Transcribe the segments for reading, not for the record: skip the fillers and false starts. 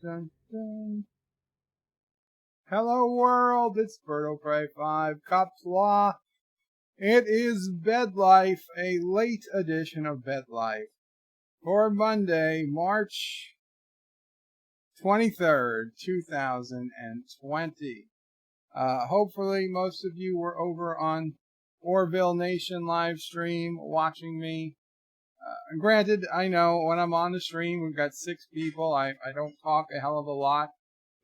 dun, dun. Hello world, it's Birdo Prey 5, Qapla. It is Bed Life, a late edition of Bed Life for Monday, March 23rd, 2020. Hopefully most of you were over on Orville Nation live stream watching me. Granted, I know when I'm on the stream, we've got 6 people. I don't talk a hell of a lot.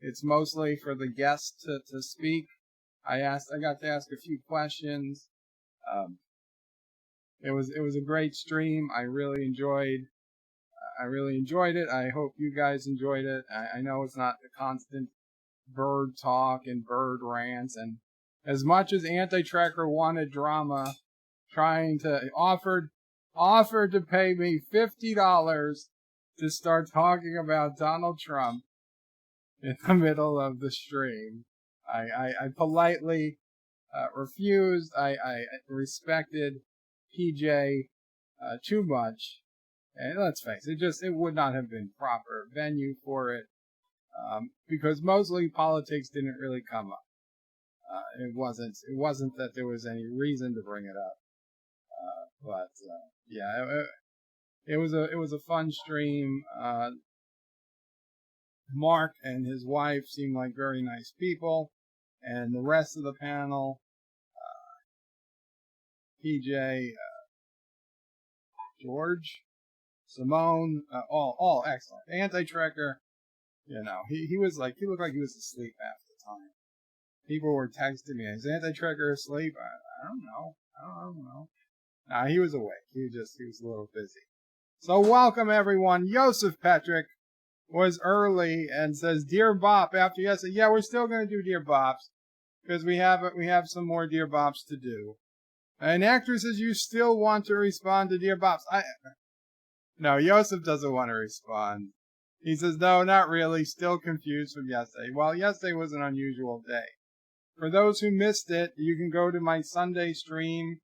It's mostly for the guests to speak. I got to ask a few questions. It was a great stream. I really enjoyed it. I hope you guys enjoyed it. I know it's not the constant bird talk and bird rants, and as much as Anti-Tracker wanted drama, offered to pay me $50 to start talking about Donald Trump in the middle of the stream. I politely refused. I respected PJ too much, and let's face it, it would not have been proper venue for it, because mostly politics didn't really come up. It wasn't that there was any reason to bring it up, but yeah, it was a fun stream. Mark and his wife seemed like very nice people, and the rest of the panel, PJ, George, Simone, all excellent. Anti-Tracker, he looked like he was asleep half the time. People were texting me, "Is Anti-Tracker asleep?" I don't know. Nah, he was awake. He was a little busy. So welcome everyone. Joseph Patrick was early and says, "Dear Bop," after yesterday. Yeah, we're still going to do Dear Bops because we have some more Dear Bops to do. An actor says you still want to respond to Dear Bops. No, Joseph doesn't want to respond. He says, no, not really. Still confused from yesterday. Well, yesterday was an unusual day. For those who missed it, you can go to my Sunday stream.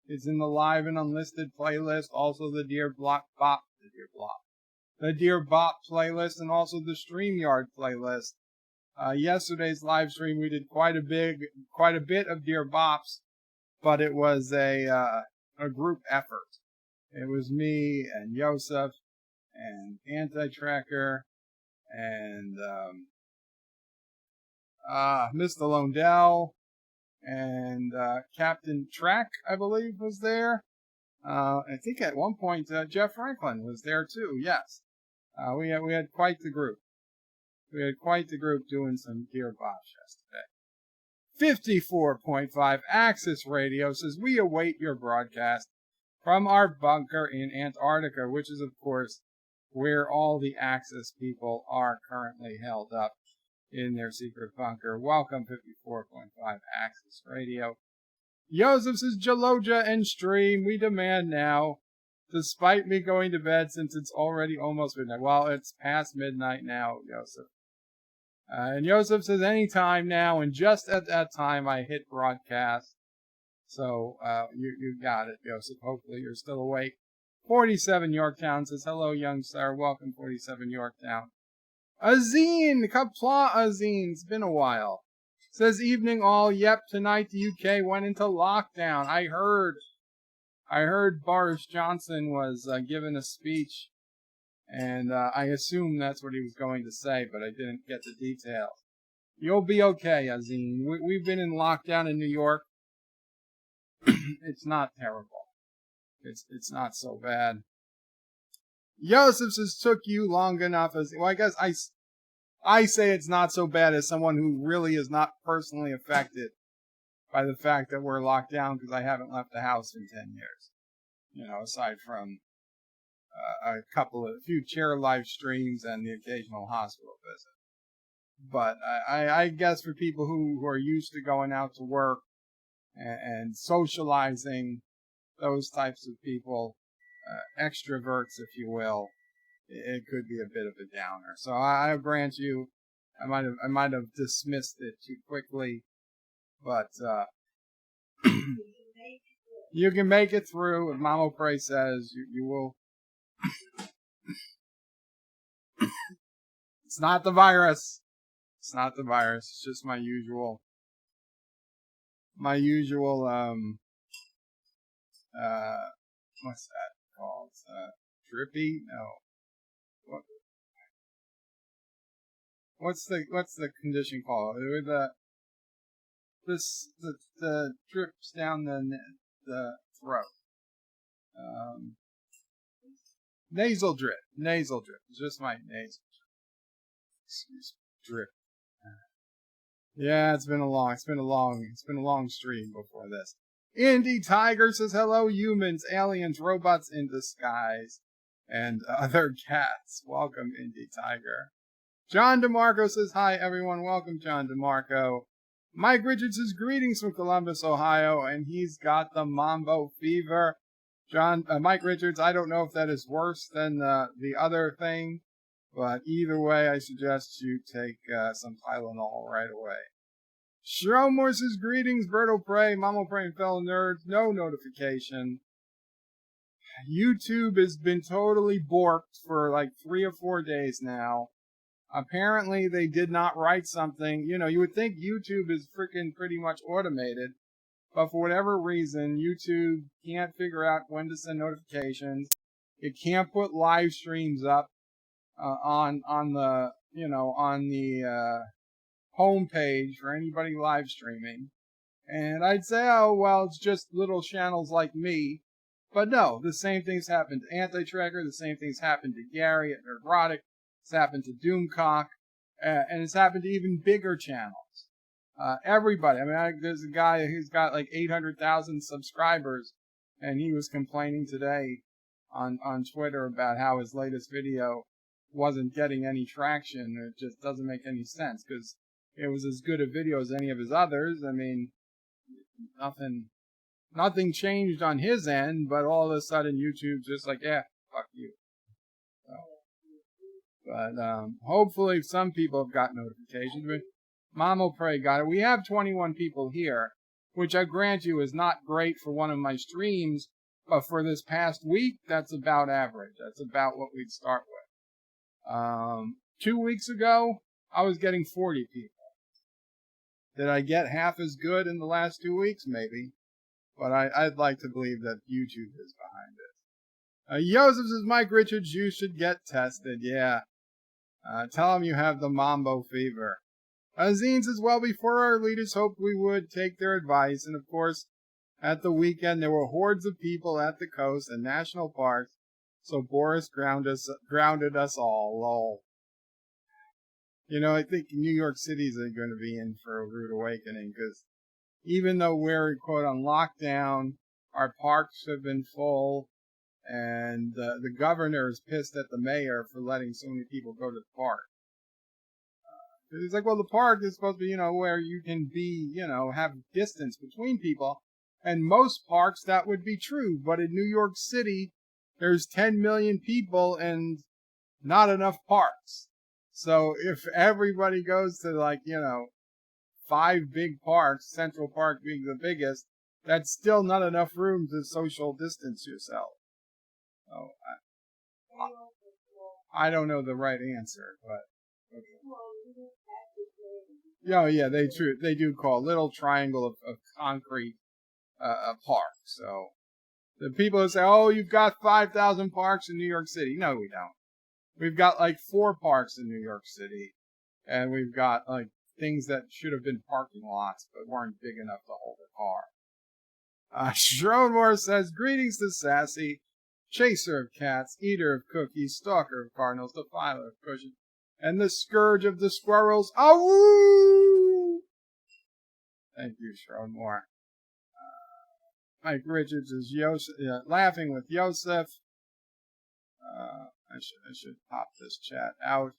It's in the live and unlisted playlist. Also the Dear Bop playlist, and also the StreamYard playlist. Yesterday's live stream, we did quite a bit of Dear Bops, but it was a group effort. It was me and Joseph and Anti-Tracker and Mr. Londell and Captain Track, I believe, was there. I think at one point Jeff Franklin was there too. Yes, we had quite the group. We had quite the group doing some Dear Bops yesterday. 54.5 Axis Radio says, we await your broadcast from our bunker in Antarctica, which is, of course, where all the Axis people are currently held up in their secret bunker. Welcome, 54.5 Axis Radio. Joseph says, Jaloja and stream, we demand now, despite me going to bed since it's already almost midnight. Well, it's past midnight now, Joseph. And Joseph says, anytime now, and just at that time I hit broadcast. So, you got it, Joseph. Hopefully you're still awake. 47 Yorktown says, hello, young star. Welcome, 47 Yorktown. Azine, Qapla Azine. It's been a while. Says, evening all. Yep, tonight the UK went into lockdown. I heard Boris Johnson was giving a speech, and I assume that's what he was going to say, but I didn't get the details. You'll be okay, Azine. We've been in lockdown in New York. It's not terrible. It's not so bad. Joseph says, took you long enough. Well, I guess I say it's not so bad as someone who really is not personally affected by the fact that we're locked down, because I haven't left the house in 10 years. Aside from a few chair live streams and the occasional hospital visit. But I guess for people who are used to going out to work and socializing, those types of people, extroverts, if you will, it could be a bit of a downer. So I grant you, I might have dismissed it too quickly, but you can make it through. If Mama Pray says you will. It's not the virus. It's not the virus. It's just my usual, what's that called? Drippy? No. What's the condition called? The drips down the throat. Nasal drip. Nasal drip. It's just my nasal drip. Yeah, it's been a long stream before this. Indie Tiger says hello, humans, aliens, robots in disguise, and other cats. Welcome, Indie Tiger. John DeMarco says hi, everyone. Welcome, John DeMarco. Mike Richards says greetings from Columbus, Ohio, and he's got the Mambo fever. Mike Richards, I don't know if that is worse than the other thing, but either way, I suggest you take some Tylenol right away. Shromore says greetings, Berto Prey, Mamo Prey, and fellow nerds. No notification. YouTube has been totally borked for like 3 or 4 days now. Apparently, they did not write something. You know, you would think YouTube is freaking pretty much automated, but for whatever reason, YouTube can't figure out when to send notifications. It can't put live streams up on the home page for anybody live streaming. And I'd say, oh well, it's just little channels like me. But no, the same things happened to Anti-Tracker, the same things happened to Gary at Nerdrotic, it's happened to Doomcock, and it's happened to even bigger channels. Everybody, I mean, there's a guy who's got like 800,000 subscribers, and he was complaining today on Twitter about how his latest video wasn't getting any traction. It just doesn't make any sense, because it was as good a video as any of his others. I mean, nothing changed on his end, but all of a sudden YouTube's just like, yeah, fuck you. So, but hopefully some people have got notifications. But Mamo Prey got it. We have 21 people here, which I grant you is not great for one of my streams, but for this past week, that's about average. That's about what we'd start with. 2 weeks ago, I was getting 40 people. Did I get half as good in the last 2 weeks? Maybe. But I'd like to believe that YouTube is behind it. Joseph says, Mike Richards, you should get tested. Yeah. Tell him you have the Mambo fever. Zine says, well, before our leaders hoped we would take their advice, and of course, at the weekend there were hordes of people at the coast and national parks, so Boris grounded us all. Lol. You know, I think New York City's going to be in for a rude awakening, because even though we're, quote, on lockdown, our parks have been full, and the governor is pissed at the mayor for letting so many people go to the park. He's like, well, the park is supposed to be, where you can be, have distance between people. And most parks, that would be true. But in New York City, there's 10 million people and not enough parks. So if everybody goes to 5 big parks, Central Park being the biggest, that's still not enough room to social distance yourself. So I don't know the right answer, but okay. Oh yeah, they do call a little triangle of concrete a park. So the people who say, oh, you've got 5,000 parks in New York City. No, we don't. We've got 4 parks in New York City, and we've got things that should have been parking lots but weren't big enough to hold a car. Schroenmore says, greetings to Sassy, chaser of cats, eater of cookies, stalker of cardinals, defiler of cushions, and the scourge of the squirrels. Awoo! Thank you, Schroenmore. Mike Richards is laughing with Yosef. I should pop this chat out.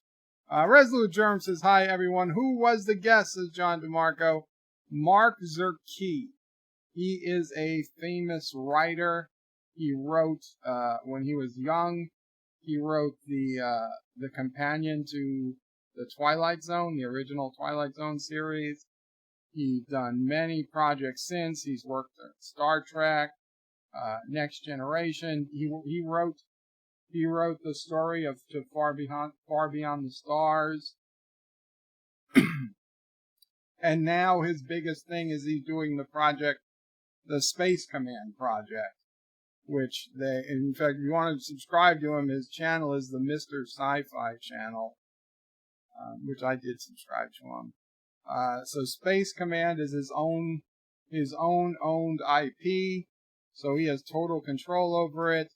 Resolute Germ says, hi, everyone. Who was the guest, says John DeMarco? Mark Zerke. He is a famous writer. He wrote, when he was young, he wrote the companion to the Twilight Zone, the original Twilight Zone series. He's done many projects since. He's worked on Star Trek, Next Generation. He wrote He wrote the story of Far Beyond the Stars. And now his biggest thing is he's doing the Space Command project, which in fact, if you want to subscribe to him, his channel is the Mr. Sci-Fi channel, which I did subscribe to him. So Space Command is his own owned IP, so he has total control over it.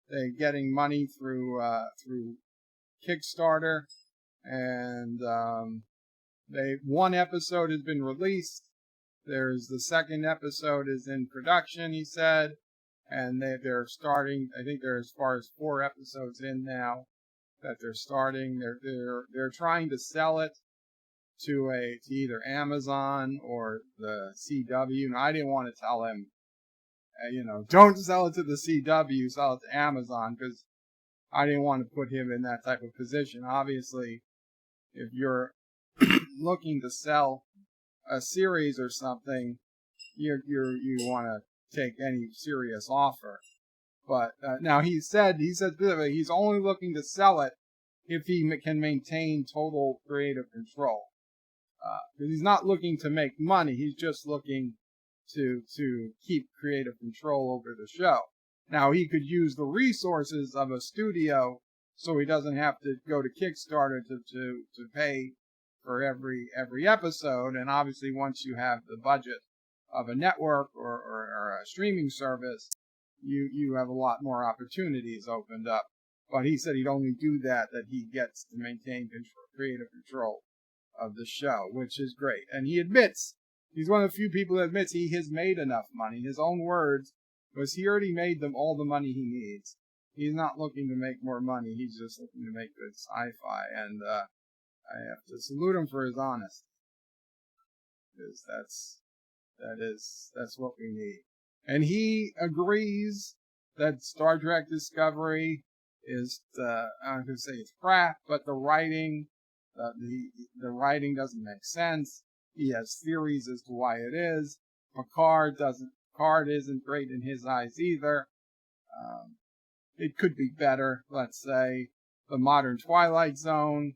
They're getting money through Kickstarter, and one episode has been released. There's the second episode is in production, he said, and they're starting. I think they're as far as 4 episodes in now that they're starting. They're trying to sell it to either Amazon or the CW. And I didn't want to tell him, don't sell it to the CW, sell it to Amazon, because I didn't want to put him in that type of position. Obviously, if you're looking to sell a series or something, you want to take any serious offer. But now he said specifically he's only looking to sell it if he can maintain total creative control. Because he's not looking to make money, he's just looking to keep creative control over the show. Now he could use the resources of a studio, so he doesn't have to go to Kickstarter to pay for every episode. And obviously, once you have the budget of a network or a streaming service, you have a lot more opportunities opened up. But he said he'd only do that he gets to maintain creative control of the show, which is great. And he admits, he's one of the few people that admits he has made enough money. His own words was he already made them all the money he needs. He's not looking to make more money. He's just looking to make good sci-fi. And I have to salute him for his honesty, because that's what we need. And he agrees that Star Trek Discovery is I'm going to say it's crap, but the writing doesn't make sense. He has theories as to why it is. Picard isn't great in his eyes either. It could be better, let's say. The modern Twilight Zone.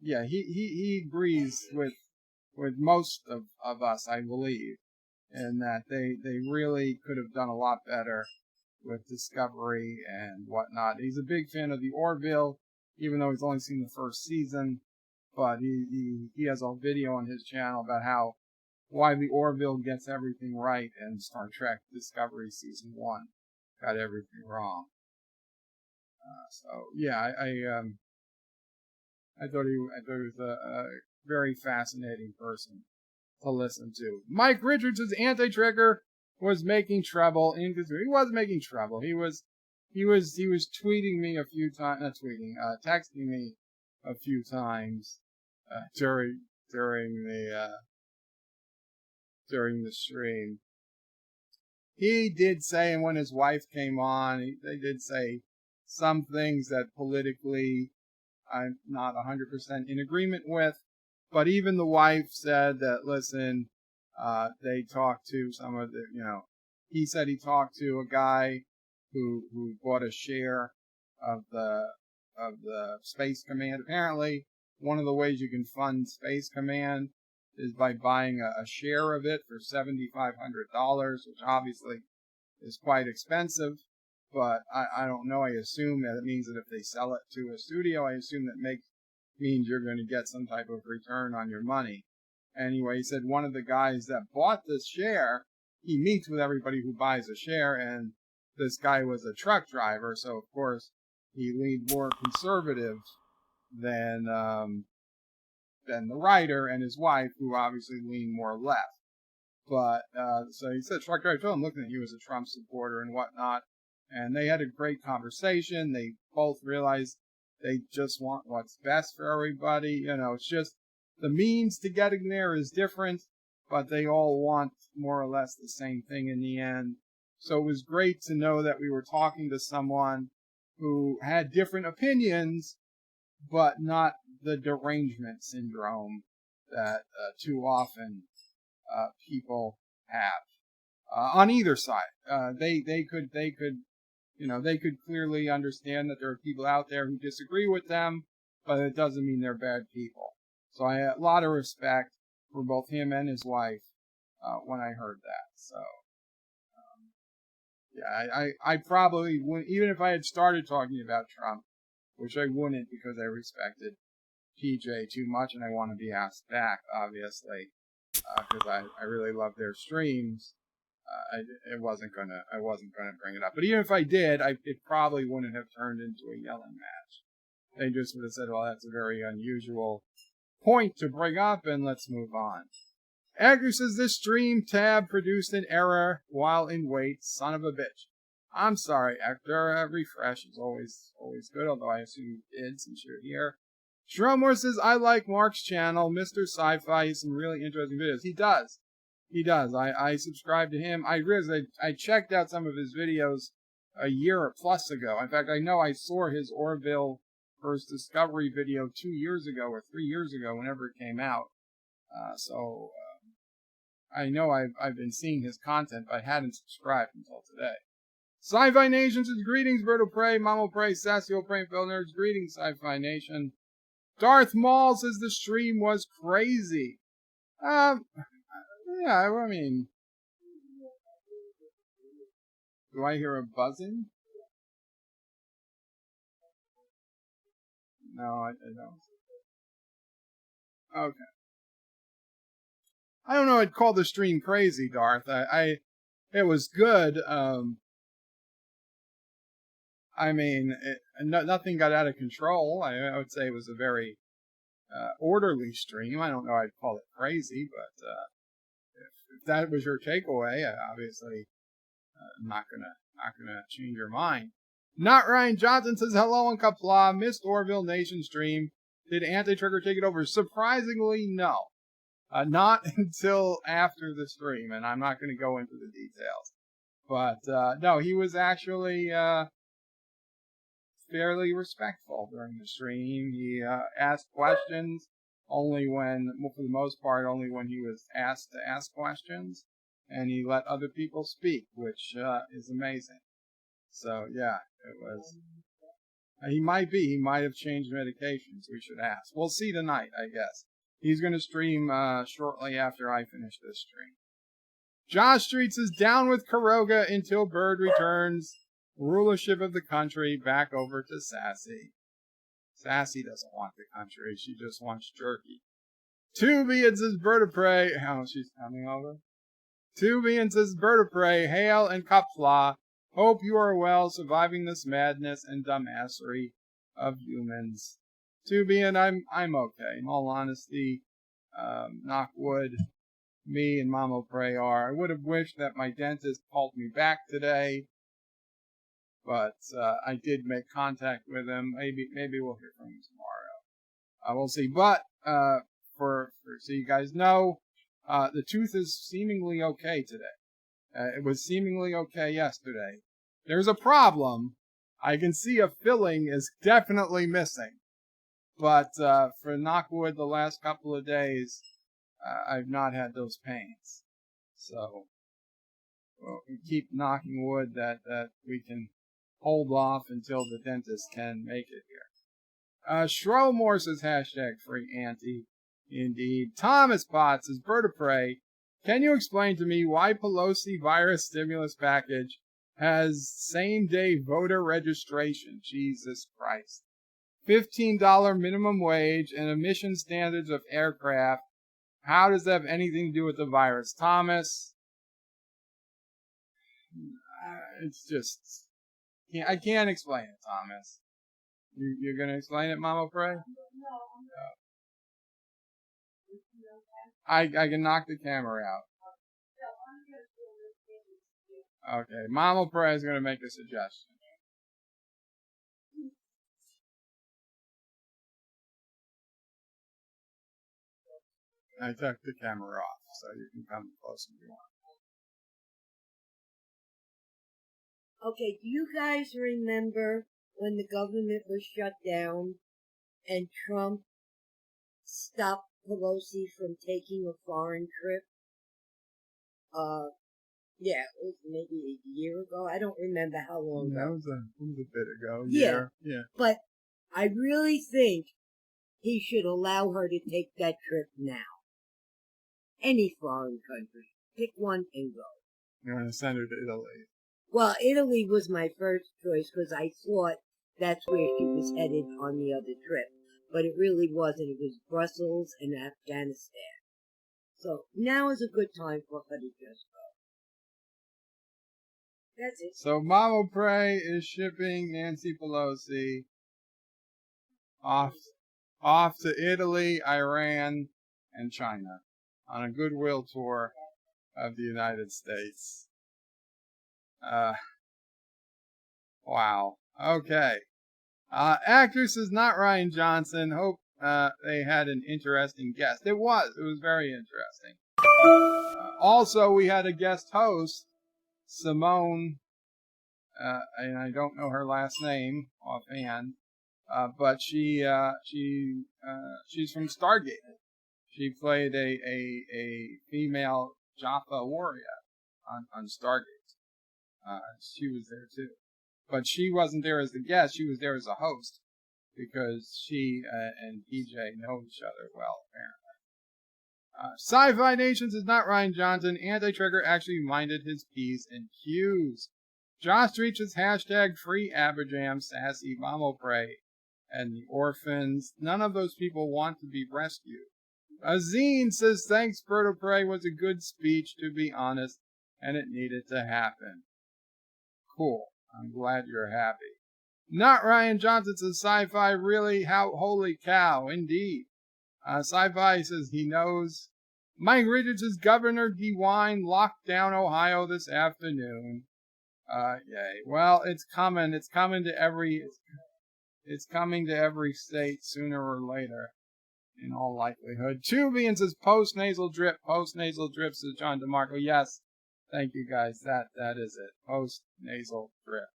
Yeah, he agrees with most of us, I believe, in that they really could have done a lot better with Discovery and whatnot. He's a big fan of the Orville, even though he's only seen the first season. But he has a video on his channel about why the Orville gets everything right and Star Trek Discovery Season 1 got everything wrong. So yeah, I thought he was a very fascinating person to listen to. Mike Richards' anti-trigger was making trouble. He wasn't making trouble. He was tweeting me a few times, not tweeting, texting me a few times during the stream. He did say, and when his wife came on, they did say some things that politically I'm not 100% in agreement with. But even the wife said that, listen, they talked to some of the, he said he talked to a guy who bought a share of the Space Command. Apparently, one of the ways you can fund Space Command is by buying a share of it for $7,500, which obviously is quite expensive. But I don't know. I assume that it means that if they sell it to a studio, I assume that means you're going to get some type of return on your money. Anyway, he said one of the guys that bought this share, he meets with everybody who buys a share, and this guy was a truck driver, so of course he leaned more conservative than the writer and his wife, who obviously leaned more left. But so he said truck driver told him, looking at you as a Trump supporter and whatnot. And they had a great conversation. They both realized they just want what's best for everybody. It's just the means to getting there is different, but they all want more or less the same thing in the end. So it was great to know that we were talking to someone who had different opinions, but not the derangement syndrome that too often people have on either side. They could they could clearly understand that there are people out there who disagree with them, but it doesn't mean they're bad people. So I had a lot of respect for both him and his wife when I heard that. So, yeah, I probably wouldn't, even if I had started talking about Trump, which I wouldn't because I respected PJ too much and I want to be asked back, obviously, because I really love their streams. I wasn't gonna bring it up. But even if I did, it probably wouldn't have turned into a yelling match. They just would have said, well, that's a very unusual point to bring up, and let's move on. Edgar says, this stream tab produced an error while in wait. Son of a bitch. I'm sorry, Hector. Refresh is always good, although I assume you did since you're here. Shromore says, I like Mark's channel, Mr. Sci-Fi. He's some really interesting videos. He does. I subscribe to him. I realized I checked out some of his videos a year or plus ago. In fact, I know I saw his Orville First Discovery video 2 years ago or 3 years ago, whenever it came out. So I know I've been seeing his content, but I hadn't subscribed until today. Sci-Fi Nation says, greetings, Bird of Prey, Mamo Prey, Sassio Prey, Phil Nerds. Greetings, Sci-Fi Nation. Darth Maul says the stream was crazy. Yeah, I mean, do I hear a buzzing? No, I don't. Okay. I don't know. I'd call the stream crazy, Darth. It was good. I mean, nothing got out of control. I would say it was a very orderly stream. I don't know. I'd call it crazy, but if that was your takeaway, obviously, not gonna change your mind. Not Ryan Johnson says hello on Qapla. Missed Orville Nation stream. Did Anti-Trigger take it over? Surprisingly, no. Not until after the stream, and I'm not going to go into the details. But no, he was actually fairly respectful during the stream. He asked questions only when, well, for the most part, only when he was asked to ask questions, and he let other people speak, which is amazing. So yeah, it was. He might have changed medications. We should ask. We'll see tonight, I guess. He's going to stream shortly after I finish this stream. Josh Streets is down with Karoga until Bird returns. Rulership of the country back over to Sassy. Sassy doesn't want the country. She just wants jerky. Tubian says Bird of Prey. Oh, she's coming over. Tubian says Bird of Prey. Hail and Qapla. Hope you are well, surviving this madness and dumbassery of humans. Tubian, I'm okay. In all honesty, knock wood, me and Mamo Prey are. I would have wished that my dentist called me back today, but I did make contact with him. Maybe we'll hear from him tomorrow. We'll see. But so you guys know, the tooth is seemingly okay today. It was seemingly okay yesterday. There's a problem. I can see a filling is definitely missing. But for knockwood, the last couple of days, I've not had those pains. So we keep knocking wood that we can hold off until the dentist can make it here. Shromore says hashtag free anti. Indeed. Thomas Potts says Bird of Prey. Can you explain to me why Pelosi virus stimulus package has same-day voter registration? Jesus Christ. $15 minimum wage and emission standards of aircraft. How does that have anything to do with the virus? Thomas, it's just, I can't explain it, Thomas. You're going to explain it, Mama Prey? I can knock the camera out. Okay, Mama Prey is going to make a suggestion. I took the camera off, so you can come close if you want. Okay, do you guys remember when the government was shut down and Trump stopped Pelosi from taking a foreign trip? Yeah, it was maybe a year ago. I don't remember how long ago. It was a bit ago. Yeah. Yeah. But I really think he should allow her to take that trip now. Any foreign country. Pick one and go. You want to send her to Italy? Well, Italy was my first choice because I thought that's where she was headed on the other trip. But it really wasn't. It was Brussels and Afghanistan. So now is a good time for her to just go. That's it. So Mama Prey is shipping Nancy Pelosi off to Italy, Iran, and China on a goodwill tour of the United States. Wow. Okay. Actress is not Ryan Johnson. Hope they had an interesting guest. It was very interesting. Also, we had a guest host, Simone, and I don't know her last name offhand, but she's from Stargate. She played a female Qapla warrior on Stargate. She was there too. But she wasn't there as the guest, she was there as a host, because she and PJ know each other well, apparently. Sci-Fi Nations is not Ryan Johnson. Anti-Trigger actually minded his P's and Q's. Josh reaches hashtag free Aberjam, Sassy, Mamo Prey, and the orphans. None of those people want to be rescued. Azine says, thanks, Birdo Prey was a good speech, to be honest, and it needed to happen. Cool. I'm glad you're happy. Not Ryan Johnson says, Sci-Fi, really? How? Holy cow, indeed. Sci-Fi says he knows. Mike Richards says, Governor DeWine locked down Ohio this afternoon. Yay. Well, it's coming. It's coming to every state sooner or later, in all likelihood. Tubian says, post-nasal drip, says John DeMarco. Yes. Thank you, guys. That is it. Post-nasal drip.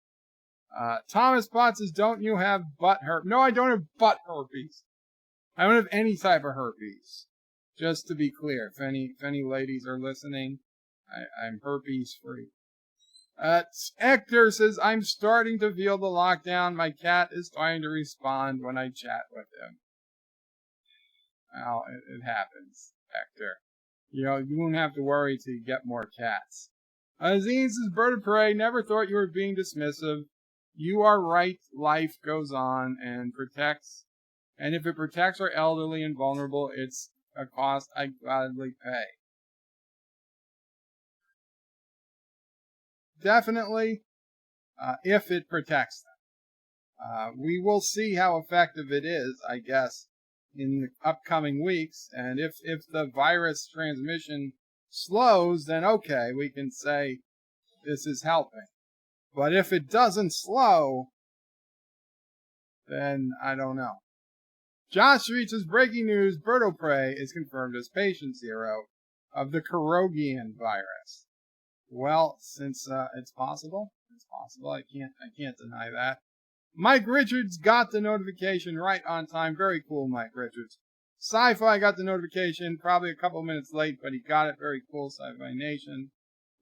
Thomas Potts says, don't you have butt herpes? No, I don't have butt herpes. I don't have any type of herpes. Just to be clear, if any ladies are listening, I'm herpes free. Hector says, I'm starting to feel the lockdown. My cat is trying to respond when I chat with him. Well, it happens, Hector. You won't have to worry till you get more cats. Azine says, Bird of Prey, never thought you were being dismissive. You are right, life goes on and if it protects our elderly and vulnerable, it's a cost I gladly pay. Definitely, if it protects them. We will see how effective it is, I guess, in the upcoming weeks, and if the virus transmission slows, then okay, we can say this is helping. But if it doesn't slow, then I don't know. Josh reaches breaking news, Birdo Prey is confirmed as patient 0 of the Carogian virus. Well, since it's possible, I can't deny that. Mike Richards got the notification right on time. Very cool, Mike Richards. Sci-Fi got the notification probably a couple minutes late, but he got it. Very cool, Sci-Fi Nation.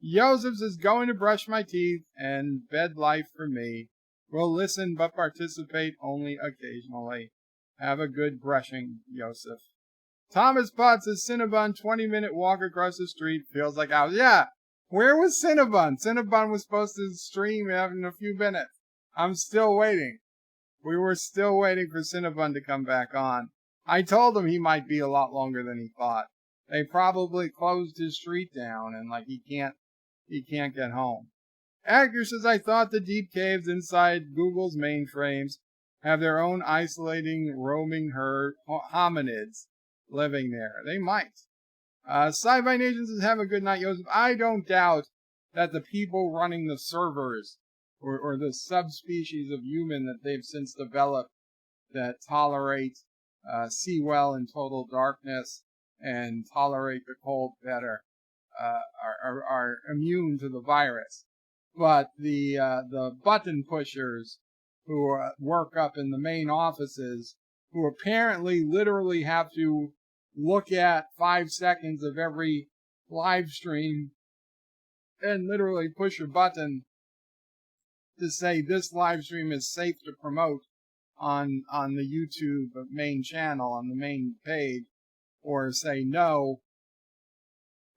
Josephs is going to brush my teeth and bed life for me. Will listen but participate only occasionally. Have a good brushing, Joseph. Thomas Potts says Cinnabon 20-minute walk across the street feels like hours. Yeah, where was Cinnabon? Cinnabon was supposed to stream in a few minutes. I'm still waiting. We were still waiting for Cinnabon to come back on. I told him he might be a lot longer than he thought. They probably closed his street down and he can't get home. Actor says, I thought the deep caves inside Google's mainframes have their own isolating roaming herd hominids living there. They might. Sci-Fi Nation says, have a good night, Joseph. I don't doubt that the people running the servers or the subspecies of human that they've since developed that tolerate see well in total darkness and tolerate the cold better are immune to the virus. But the button pushers who work up in the main offices, who apparently literally have to look at 5 seconds of every live stream and literally push a button to say this live stream is safe to promote on the YouTube main channel, on the main page, or say no,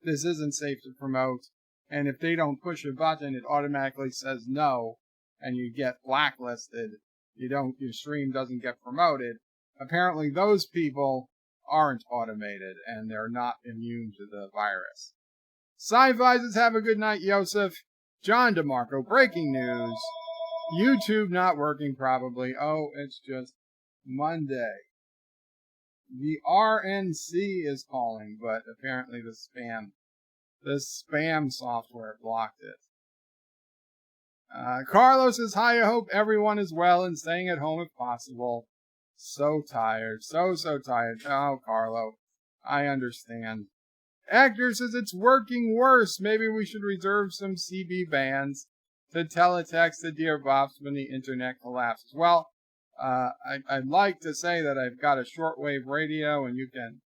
this isn't safe to promote. And if they don't push a button, it automatically says no, and you get blacklisted. Your stream doesn't get promoted. Apparently those people aren't automated, and they're not immune to the virus. Sci-Fi's have a good night, Yosef. John DeMarco, breaking news. YouTube not working probably. Oh, it's just Monday. The RNC is calling, but apparently the spam software blocked it. Carlos says, hi, I hope everyone is well and staying at home if possible. So tired. So tired. Oh, Carlo, I understand. Actor says it's working worse. Maybe we should reserve some CB bands to teletext the Dear Bops when the internet collapses. Well, I'd like to say that I've got a shortwave radio and you can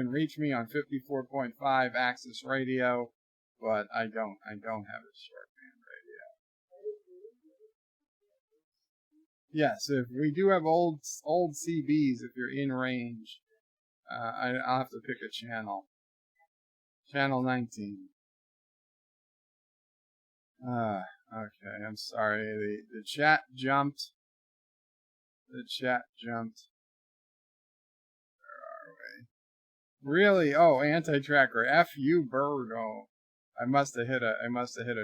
reach me on 54.5 Access Radio, but I don't have a shortband radio. Yes, if we do have old CBs, if you're in range, I'll have to pick a channel. Channel 19. Okay, I'm sorry. The chat jumped. Where are we? Really? Oh, anti-tracker. F you, bird. Oh, I must have hit a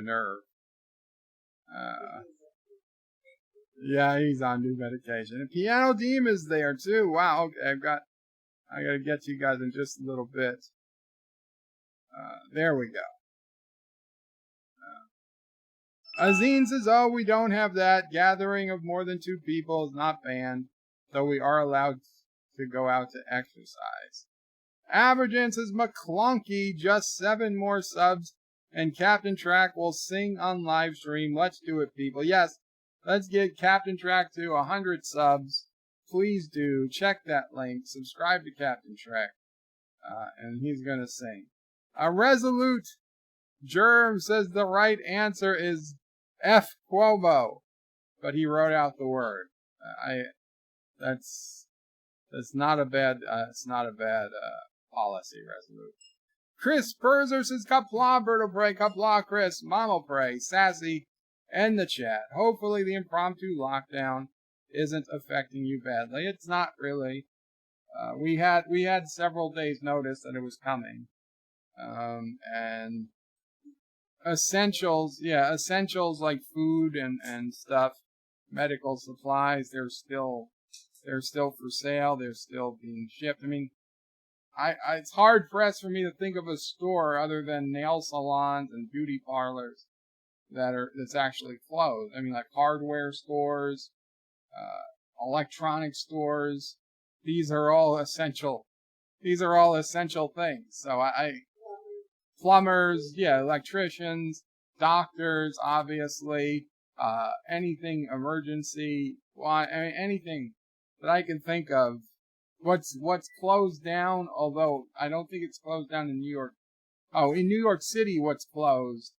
nerve. Yeah, he's on new medication. And Piano Deem is there too. Wow. Okay, I gotta get to you guys in just a little bit. There we go. Azine says, oh, we don't have that. Gathering of more than 2 people is not banned, though we are allowed to go out to exercise. Averagent says, McClunky, just 7 more subs, and Captain Track will sing on live stream. Let's do it, people. Yes, let's get Captain Track to 100 subs. Please do. Check that link. Subscribe to Captain Track. And he's going to sing. A Resolute Germ says the right answer is F Quobo, but he wrote out the word. That's not a bad policy, Resolute. Chris Perzer says Qapla, Berto Pray, Qapla, Chris, Mamo Pray, Sassy, and the chat. Hopefully the impromptu lockdown isn't affecting you badly. It's not really. We had several days notice that it was coming. And essentials like food and stuff, medical supplies, they're still for sale. They're still being shipped. I mean, it's hard pressed for me to think of a store other than nail salons and beauty parlors that's actually closed. I mean, like hardware stores, electronic stores. These are all essential things. So plumbers, yeah, electricians, doctors, obviously, anything emergency, anything that I can think of. What's closed down, although I don't think it's closed down in New York. Oh, in New York City, what's closed,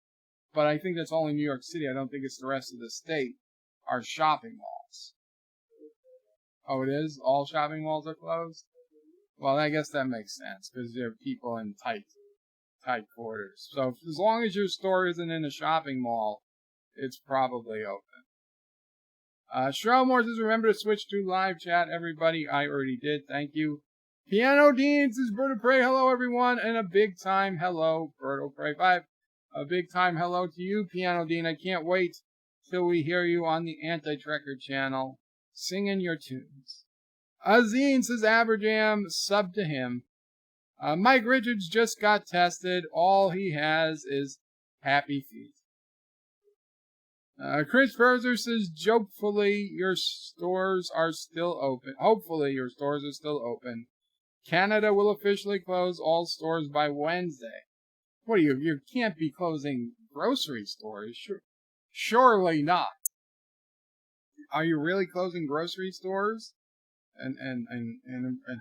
but I think that's only New York City. I don't think it's the rest of the state, are shopping malls. Oh, it is? All shopping malls are closed? Well, I guess that makes sense, because there are people in tight quarters. So as long as your store isn't in a shopping mall, it's probably open. Shrelmore says, remember to switch to live chat, everybody. I already did. Thank you. Piano Dean says, Berto Pray, hello, everyone. And a big time hello, Berto Pray 5. A big time hello to you, Piano Dean. I can't wait till we hear you on the Anti-Trekker channel singing your tunes. Azine says, Aberjam, sub to him. Mike Richards just got tested. All he has is happy feet. Chris Ferzer says, hopefully your stores are still open. Canada will officially close all stores by Wednesday. What are you can't be closing grocery stores. Surely not. Are you really closing grocery stores? And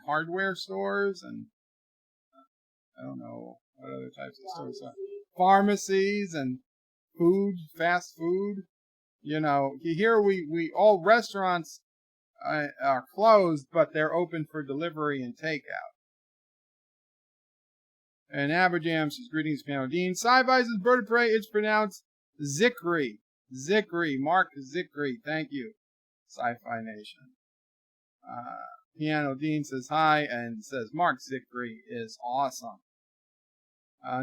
hardware stores? And I don't know what other types of stores are. pharmacies and food, fast food. You know, here we all restaurants are closed, but they're open for delivery and takeout. And Aberjam says, greetings, Piano Dean. Sci-Fi says, bird of prey, it's pronounced Zikri. Zikri, Mark Zikri. Thank you, Sci-Fi Nation. Piano Dean says hi and says, Mark Zikri is awesome.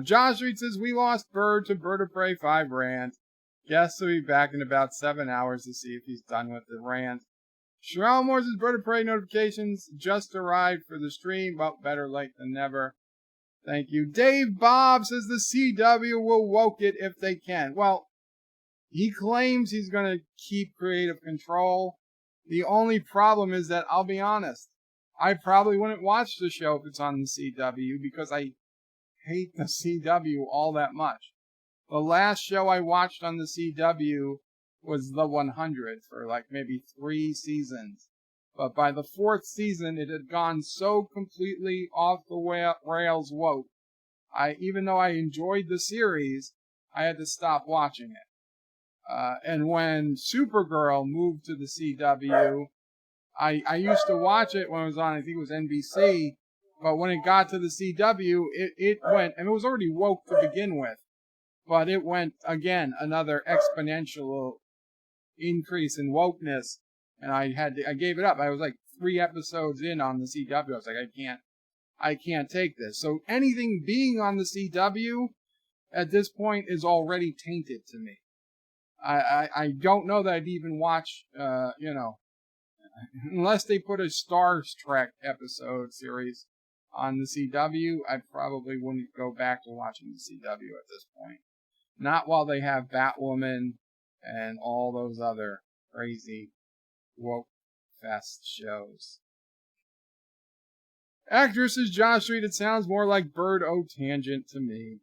Josh Reed says, we lost Bird to Bird of Prey 5 rant. Guess he'll be back in about 7 hours to see if he's done with the rant. Sherelle Moore says, Bird of Prey notifications just arrived for the stream. Well, better late than never. Thank you. Dave Bob says the CW will woke it if they can. Well, he claims he's going to keep creative control. The only problem is that, I'll be honest, I probably wouldn't watch the show if it's on the CW because I hate the CW all that much. The last show I watched on the CW was The 100 for like maybe 3 seasons. But by the 4th season, it had gone so completely off the rails woke. Even though I enjoyed the series, I had to stop watching it. And when Supergirl moved to the CW, I used to watch it when it was on, I think it was NBC, but when it got to the CW, it went, and it was already woke to begin with, but it went, again, another exponential increase in wokeness, and I gave it up. I was like 3 episodes in on the CW. I was like, I can't take this. So anything being on the CW at this point is already tainted to me. I don't know that I'd even watch, unless they put a Star Trek episode series on the CW, I probably wouldn't go back to watching the CW at this point. Not while they have Batwoman and all those other crazy woke fest shows. Actresses Josh Reed, it sounds more like Bird O Tangent to me.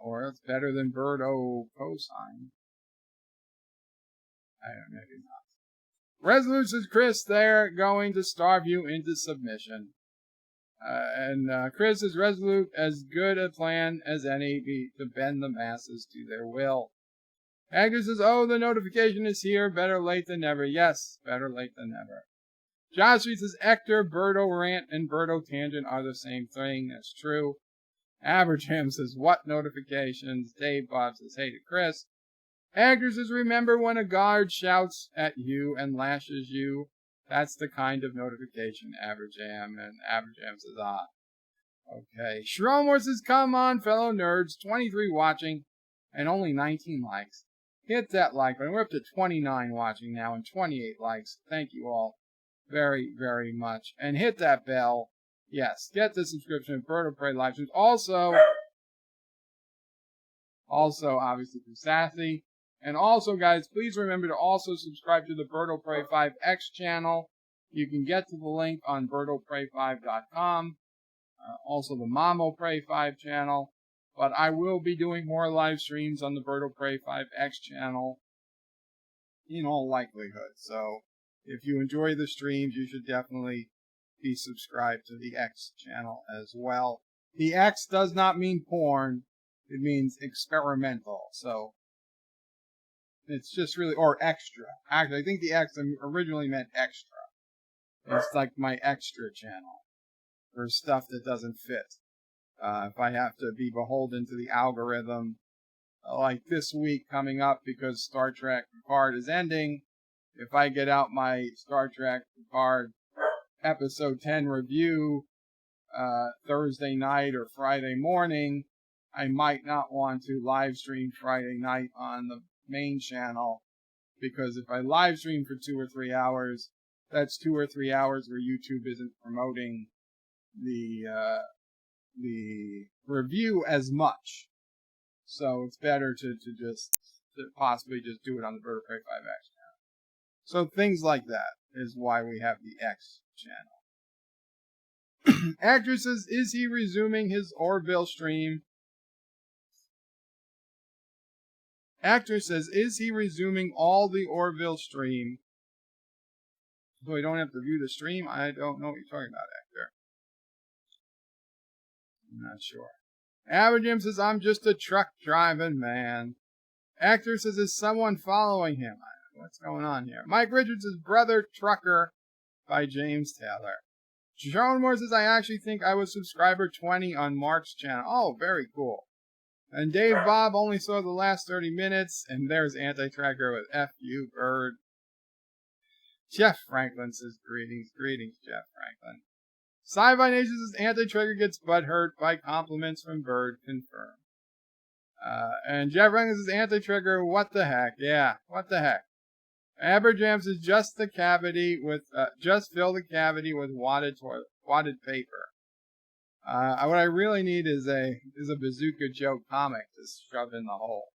Or it's better than Bird O Cosine. I don't know, maybe not. Resolute says, Chris, they're going to starve you into submission. And Chris is Resolute, as good a plan as any to bend the masses to their will. Agnes says, oh, the notification is here. Better late than never. Yes, better late than never. Josh Reed says, Ector, Birdo Rant, and Birdo Tangent are the same thing. That's true. Aberjam says, what notifications? Dave Bob says, hey to Chris. Agnes says, remember when a guard shouts at you and lashes you? That's the kind of notification, Aberjam. And Aberjam says, ah. Okay. Shromor says, come on, fellow nerds. 23 watching and only 19 likes. Hit that like button. We're up to 29 watching now and 28 likes. Thank you all very, very much. And hit that bell. Yes, get the subscription at Bird of Prey live streams. Also, obviously, through Sassy. And also, guys, please remember to also subscribe to the Bird of Prey 5X channel. You can get to the link on birdofprey5.com. Also, the Mamo Prey 5 channel. But I will be doing more live streams on the Bird of Prey 5X channel in all likelihood. So, if you enjoy the streams, you should definitely be subscribed to the X channel as well. The X does not mean porn. It means experimental. So, it's just really, or extra. Actually, I think the X originally meant extra. It's like my extra channel for stuff that doesn't fit. If I have to be beholden to the algorithm, like this week coming up because Star Trek Picard is ending, if I get out my Star Trek Picard episode 10 review Thursday night or Friday morning, I might not want to live stream Friday night on the main channel, because if I live stream for 2 or 3 hours, that's 2 or 3 hours where YouTube isn't promoting the review as much. So it's better to possibly just do it on the Bird of Prey 5X channel. So things like that is why we have the X channel. Actor says, is he resuming his Orville stream? Actor says, is he resuming all the Orville stream? So we don't have to view the stream? I don't know what you're talking about, Actor. I'm not sure. Aberjam says, I'm just a truck driving man. Hector says, is someone following him? What's going on here? Mike Richards is Brother Trucker by James Taylor. Sean Moore says, I actually think I was subscriber 20 on Mark's channel. Oh, very cool. And Dave Bob only saw the last 30 minutes, and there's Anti-Tracker with F you, Bird. Jeff Franklin says, greetings, Jeff Franklin. Sci-Fi Nation says, Anti-Tracker gets butthurt by compliments from Bird, confirmed. And Jeff Franklin says, Anti-Tracker, what the heck? Yeah, what the heck? Aberjam says, just fill the cavity with wadded paper. What I really need is a Bazooka Joe comic to shove in the hole.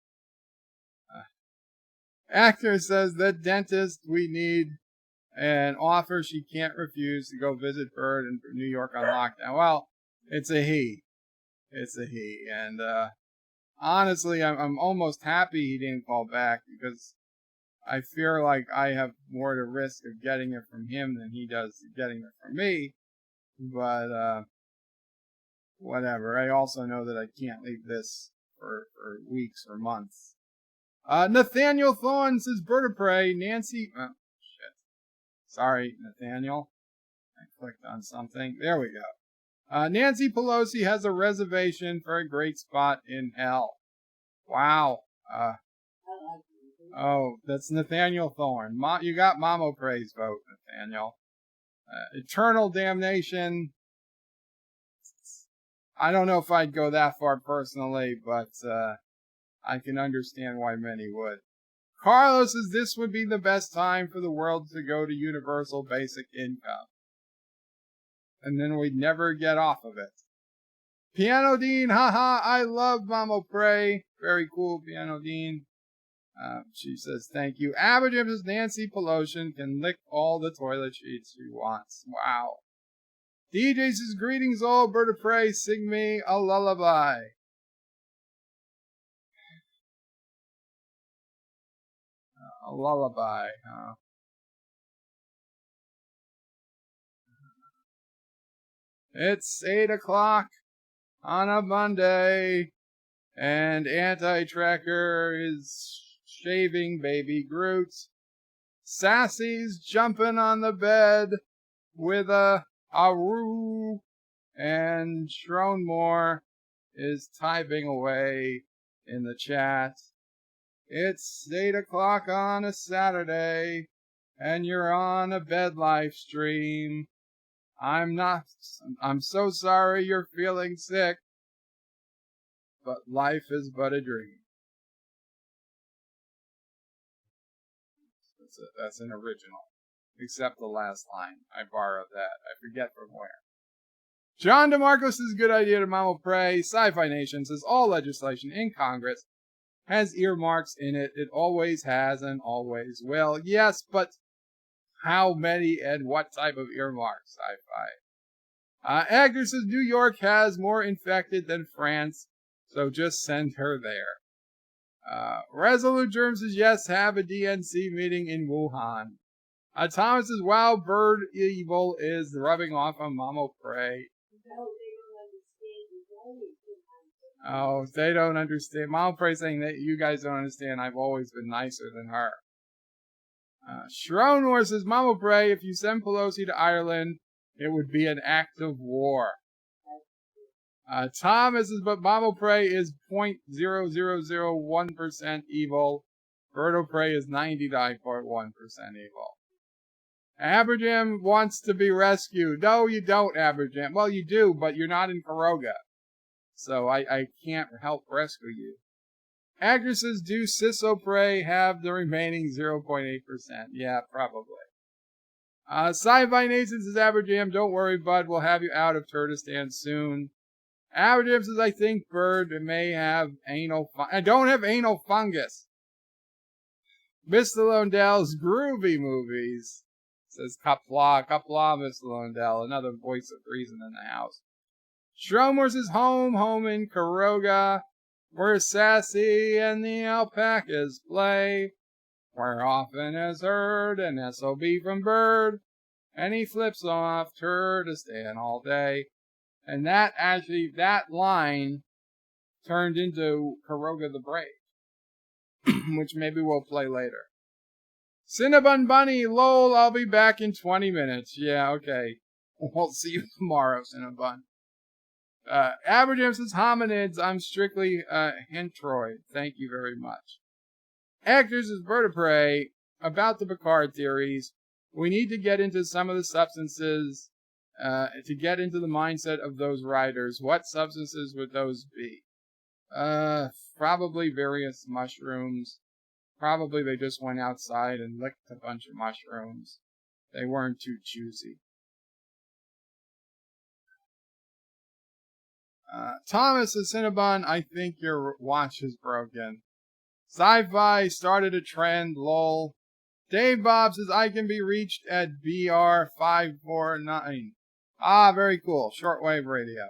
Actor says, the dentist we need an offer she can't refuse to go visit Bird in New York on lockdown. Well, it's a he. And honestly, I'm almost happy he didn't call back, because I feel like I have more to risk of getting it from him than he does getting it from me. But whatever. I also know that I can't leave this for weeks or months. Nathaniel Thorne says, Bird of Prey, Nancy... Oh, shit. Sorry, Nathaniel. I clicked on something. There we go. Nancy Pelosi has a reservation for a great spot in hell. Wow. Oh, that's Nathaniel Thorne. You got Mamo Prey's vote, Nathaniel. Eternal damnation. I don't know if I'd go that far personally, but I can understand why many would. Carlos says this would be the best time for the world to go to universal basic income. And then we'd never get off of it. Piano Dean, haha, I love Mamo Prey. Very cool, Piano Dean. She says, thank you. Aberjam says Nancy Pelosi can lick all the toilet sheets she wants. Wow. DJ says, greetings all, Bird of Prey, sing me a lullaby. A lullaby, huh? It's 8 o'clock on a Monday, and Anti-Tracker is shaving baby Groot. Sassy's jumping on the bed with a Aru, and Shronmore is typing away in the chat. It's 8 o'clock on a Saturday, and you're on a bed live stream. I'm so sorry you're feeling sick, but life is but a dream. That's an original. Except the last line. I borrowed that. I forget from where. John DeMarco says, good idea to Mamo Prey. Sci-Fi Nation says, all legislation in Congress has earmarks in it. It always has and always will. Yes, but how many and what type of earmarks? Sci-Fi. Agner says, New York has more infected than France, so just send her there. Resolute Germ says, yes, have a DNC meeting in Wuhan. Thomas says, wow, Bird Evil is rubbing off on Mamo Prey. Oh, they don't understand. Mamo Prey saying that you guys don't understand. I've always been nicer than her. Shronor says, Mamo Prey, if you send Pelosi to Ireland, it would be an act of war. Thomas says, but Mamo Prey is 0.0001% evil. Birdo Prey is 99.1% evil. Aberjam wants to be rescued. No, you don't, Aberjam. Well, you do, but you're not in Karoga. So I can't help rescue you. Agner says, do Sisso Prey have the remaining 0.8%? Yeah, probably. Sci-Fi Nathan says, Aberjam, don't worry, bud. We'll have you out of Turtistan soon. Aberjam says, I think Bird may have anal fungus. I don't have anal fungus. Mr. Londell's groovy movies. Says Qapla, Mr. Londell, another voice of reason in the house. Stromers is home in Karoga, where Sassy and the alpacas play, where often is heard an SOB from Bird, and he flips off Turtistan all day. And that line turned into Kuroga the Brave, which maybe we'll play later. Cinnabon Bunny, lol, I'll be back in 20 minutes. Yeah, okay. We'll see you tomorrow, Cinnabon. Aberjam says, hominids, I'm strictly hentroid. Thank you very much. Actors is vertebrae, about the Picard theories. We need to get into some of the substances to get into the mindset of those writers. What substances would those be? Probably various mushrooms. Probably they just went outside and licked a bunch of mushrooms. They weren't too choosy. Thomas the Cinnabon, I think your watch is broken. Sci-fi started a trend, lol. Dave Bop says, I can be reached at BR549. Ah, very cool. Shortwave radio.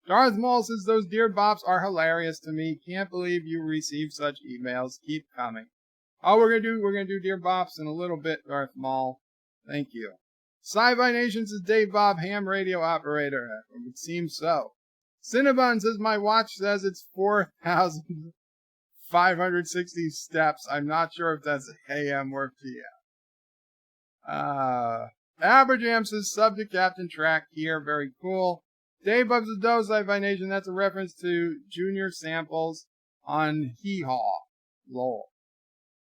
Darth Maul says, those Dear Bops are hilarious to me. Can't believe you received such emails. Keep coming. Oh, we're gonna do Dear Bops in a little bit, Darth Maul. Thank you. Sci-Fi Nation says, Dave Bop, ham radio operator. It would seem so. Cinnabon says, my watch says it's 4,560 steps. I'm not sure if that's AM or PM. Aberjam says, sub to Captain Track here. Very cool. Dave Bubs the Doe, Sci-Fi Nation. That's a reference to Junior Samples on Hee Haw. Lol.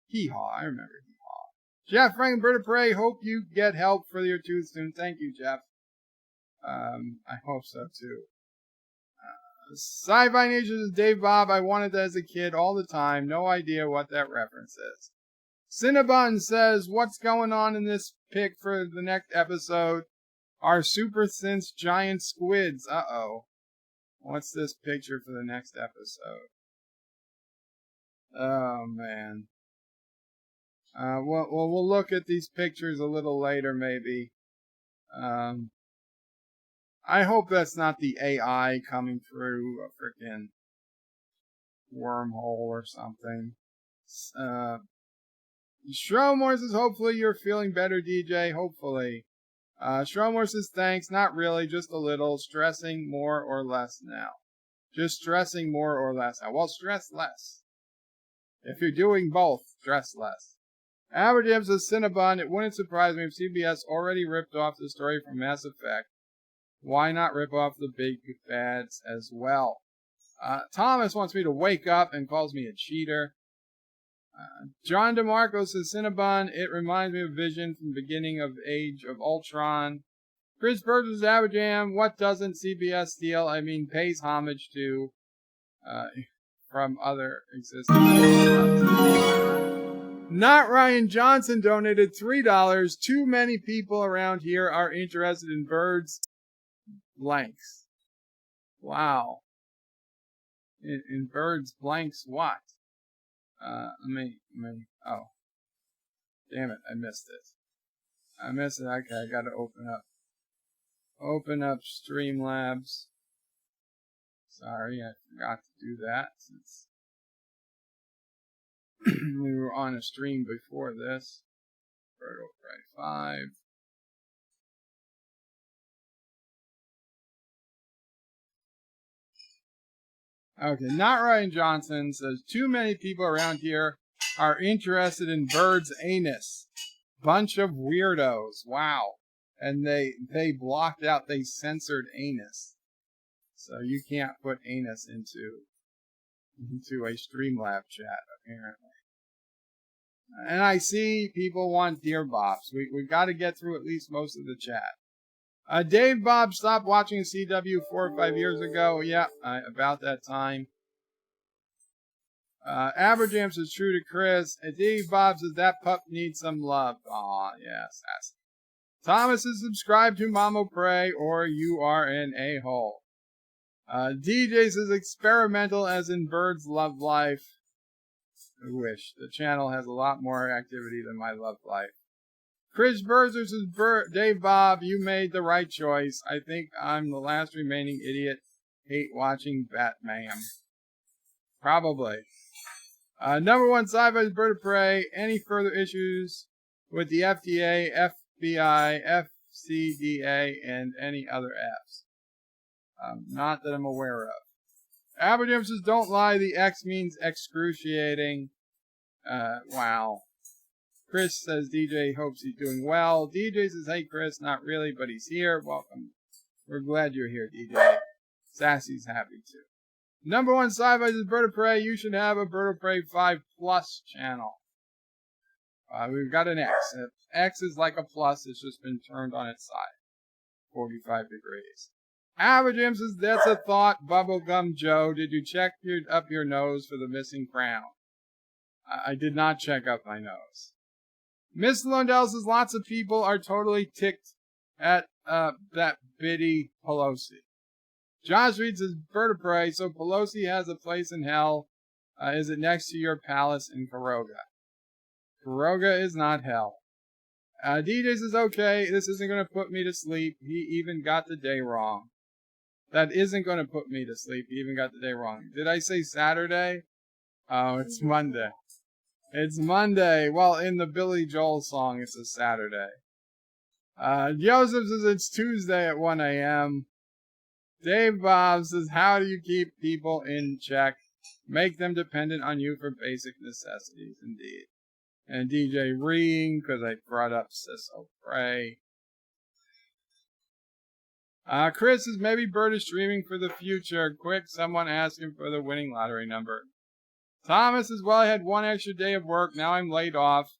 Hee Haw. I remember Hee Haw. Jeff Frank Bird of Prey. Hope you get help for your tooth soon. Thank you, Jeff. I hope so too. Sci-Fi Nation is Dave Bop. I wanted that as a kid all the time. No idea what that reference is. Cinnabon says, what's going on in this pic for the next episode? Our super synth giant squids. Uh-oh. What's this picture for the next episode? Oh, man. We'll look at these pictures a little later, maybe. I hope that's not the AI coming through a frickin' wormhole or something. Stromore says, hopefully you're feeling better, DJ. Hopefully. Stromore says, thanks. Not really, just a little. Stressing more or less now. Just stressing more or less now. Well, stress less. If you're doing both, stress less. Aberjam says, Cinnabon, it wouldn't surprise me if CBS already ripped off the story from Mass Effect. Why not rip off the big bads as well? Thomas wants me to wake up and calls me a cheater. John DeMarco says, Cinnabon, it reminds me of Vision from the beginning of Age of Ultron. Chris Burgess Aberjam, what doesn't CBS steal? I mean, pays homage to from other existing. Not Ryan Johnson donated $3. Too many people around here are interested in birds. Blanks. Wow. In birds blanks what? Oh. Damn it, I missed it. Okay, I gotta open up Streamlabs. Sorry, I forgot to do that since we were on a stream before this. Bird Prey 5. Okay, not Ryan Johnson says, too many people around here are interested in birds' anus. Bunch of weirdos. Wow. And they blocked out, they censored anus. So you can't put anus into a Streamlab chat, apparently. And I see people want Dear Bops. We've got to get through at least most of the chat. Dave Bop stopped watching CW 4 or 5 years ago. Yeah, about that time. Aberjam says true to Chris. Dave Bop says that pup needs some love. Aw, yes. Thomas is subscribed to Mamo Prey or you are an a-hole. DJ says experimental as in birds love life. I wish. The channel has a lot more activity than my love life. Chris Berzer says, Dave Bop, you made the right choice. I think I'm the last remaining idiot. Hate watching Batman. Probably. Number one sci-fi is Bird of Prey. Any further issues with the FDA, FBI, FCDA, and any other Fs? Not that I'm aware of. Aberjam says, don't lie, the X means excruciating. Wow. Chris says DJ hopes he's doing well. DJ says, hey Chris, not really, but he's here. Welcome. We're glad you're here, DJ. Sassy's happy too. Number one sci-fi is Bird of Prey. You should have a Bird of Prey 5 Plus channel. We've got an X. If X is like a plus, it's just been turned on its side. 45 degrees. Aberjam says, that's a thought, Bubblegum Joe. Did you check up your nose for the missing crown? I did not check up my nose. Miss Lundell says, lots of people are totally ticked at that biddy Pelosi. Josh Reed says, Bird of Prey, so Pelosi has a place in hell. Is it next to your palace in Karoga? Karoga is not hell. DJ says, okay, this isn't going to put me to sleep. He even got the day wrong. That isn't going to put me to sleep. He even got the day wrong. Did I say Saturday? Oh, it's Monday. It's Monday. Well, in the Billy Joel song, it's a Saturday. Joseph says, it's Tuesday at 1 a.m. Dave Bob says, how do you keep people in check? Make them dependent on you for basic necessities, indeed. And DJ Reeing, because I brought up Cisco Prey. Chris says, maybe Bird is streaming for the future. Quick, someone ask him for the winning lottery number. Thomas says, well, I had one extra day of work. Now I'm laid off.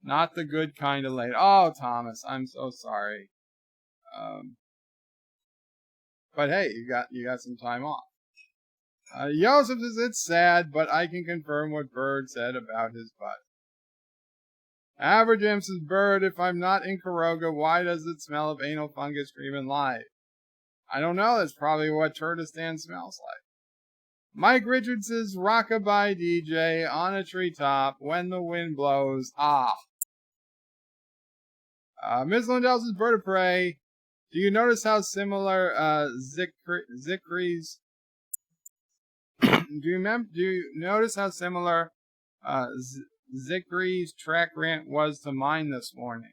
Not the good kind of laid. Oh, Thomas, I'm so sorry. But hey, you got some time off. Joseph says, it's sad, but I can confirm what Bird said about his butt. Aberjam says, Bird, if I'm not in Karoga, why does it smell of anal fungus screaming live? I don't know. That's probably what Turtistan smells like. Mike Richards says, rockabye DJ on a treetop when the wind blows. Ah. Ms. Lundell says, Bird of Prey. Do you notice how similar Zikri's? Do you notice how similar Zikri's track rant was to mine this morning?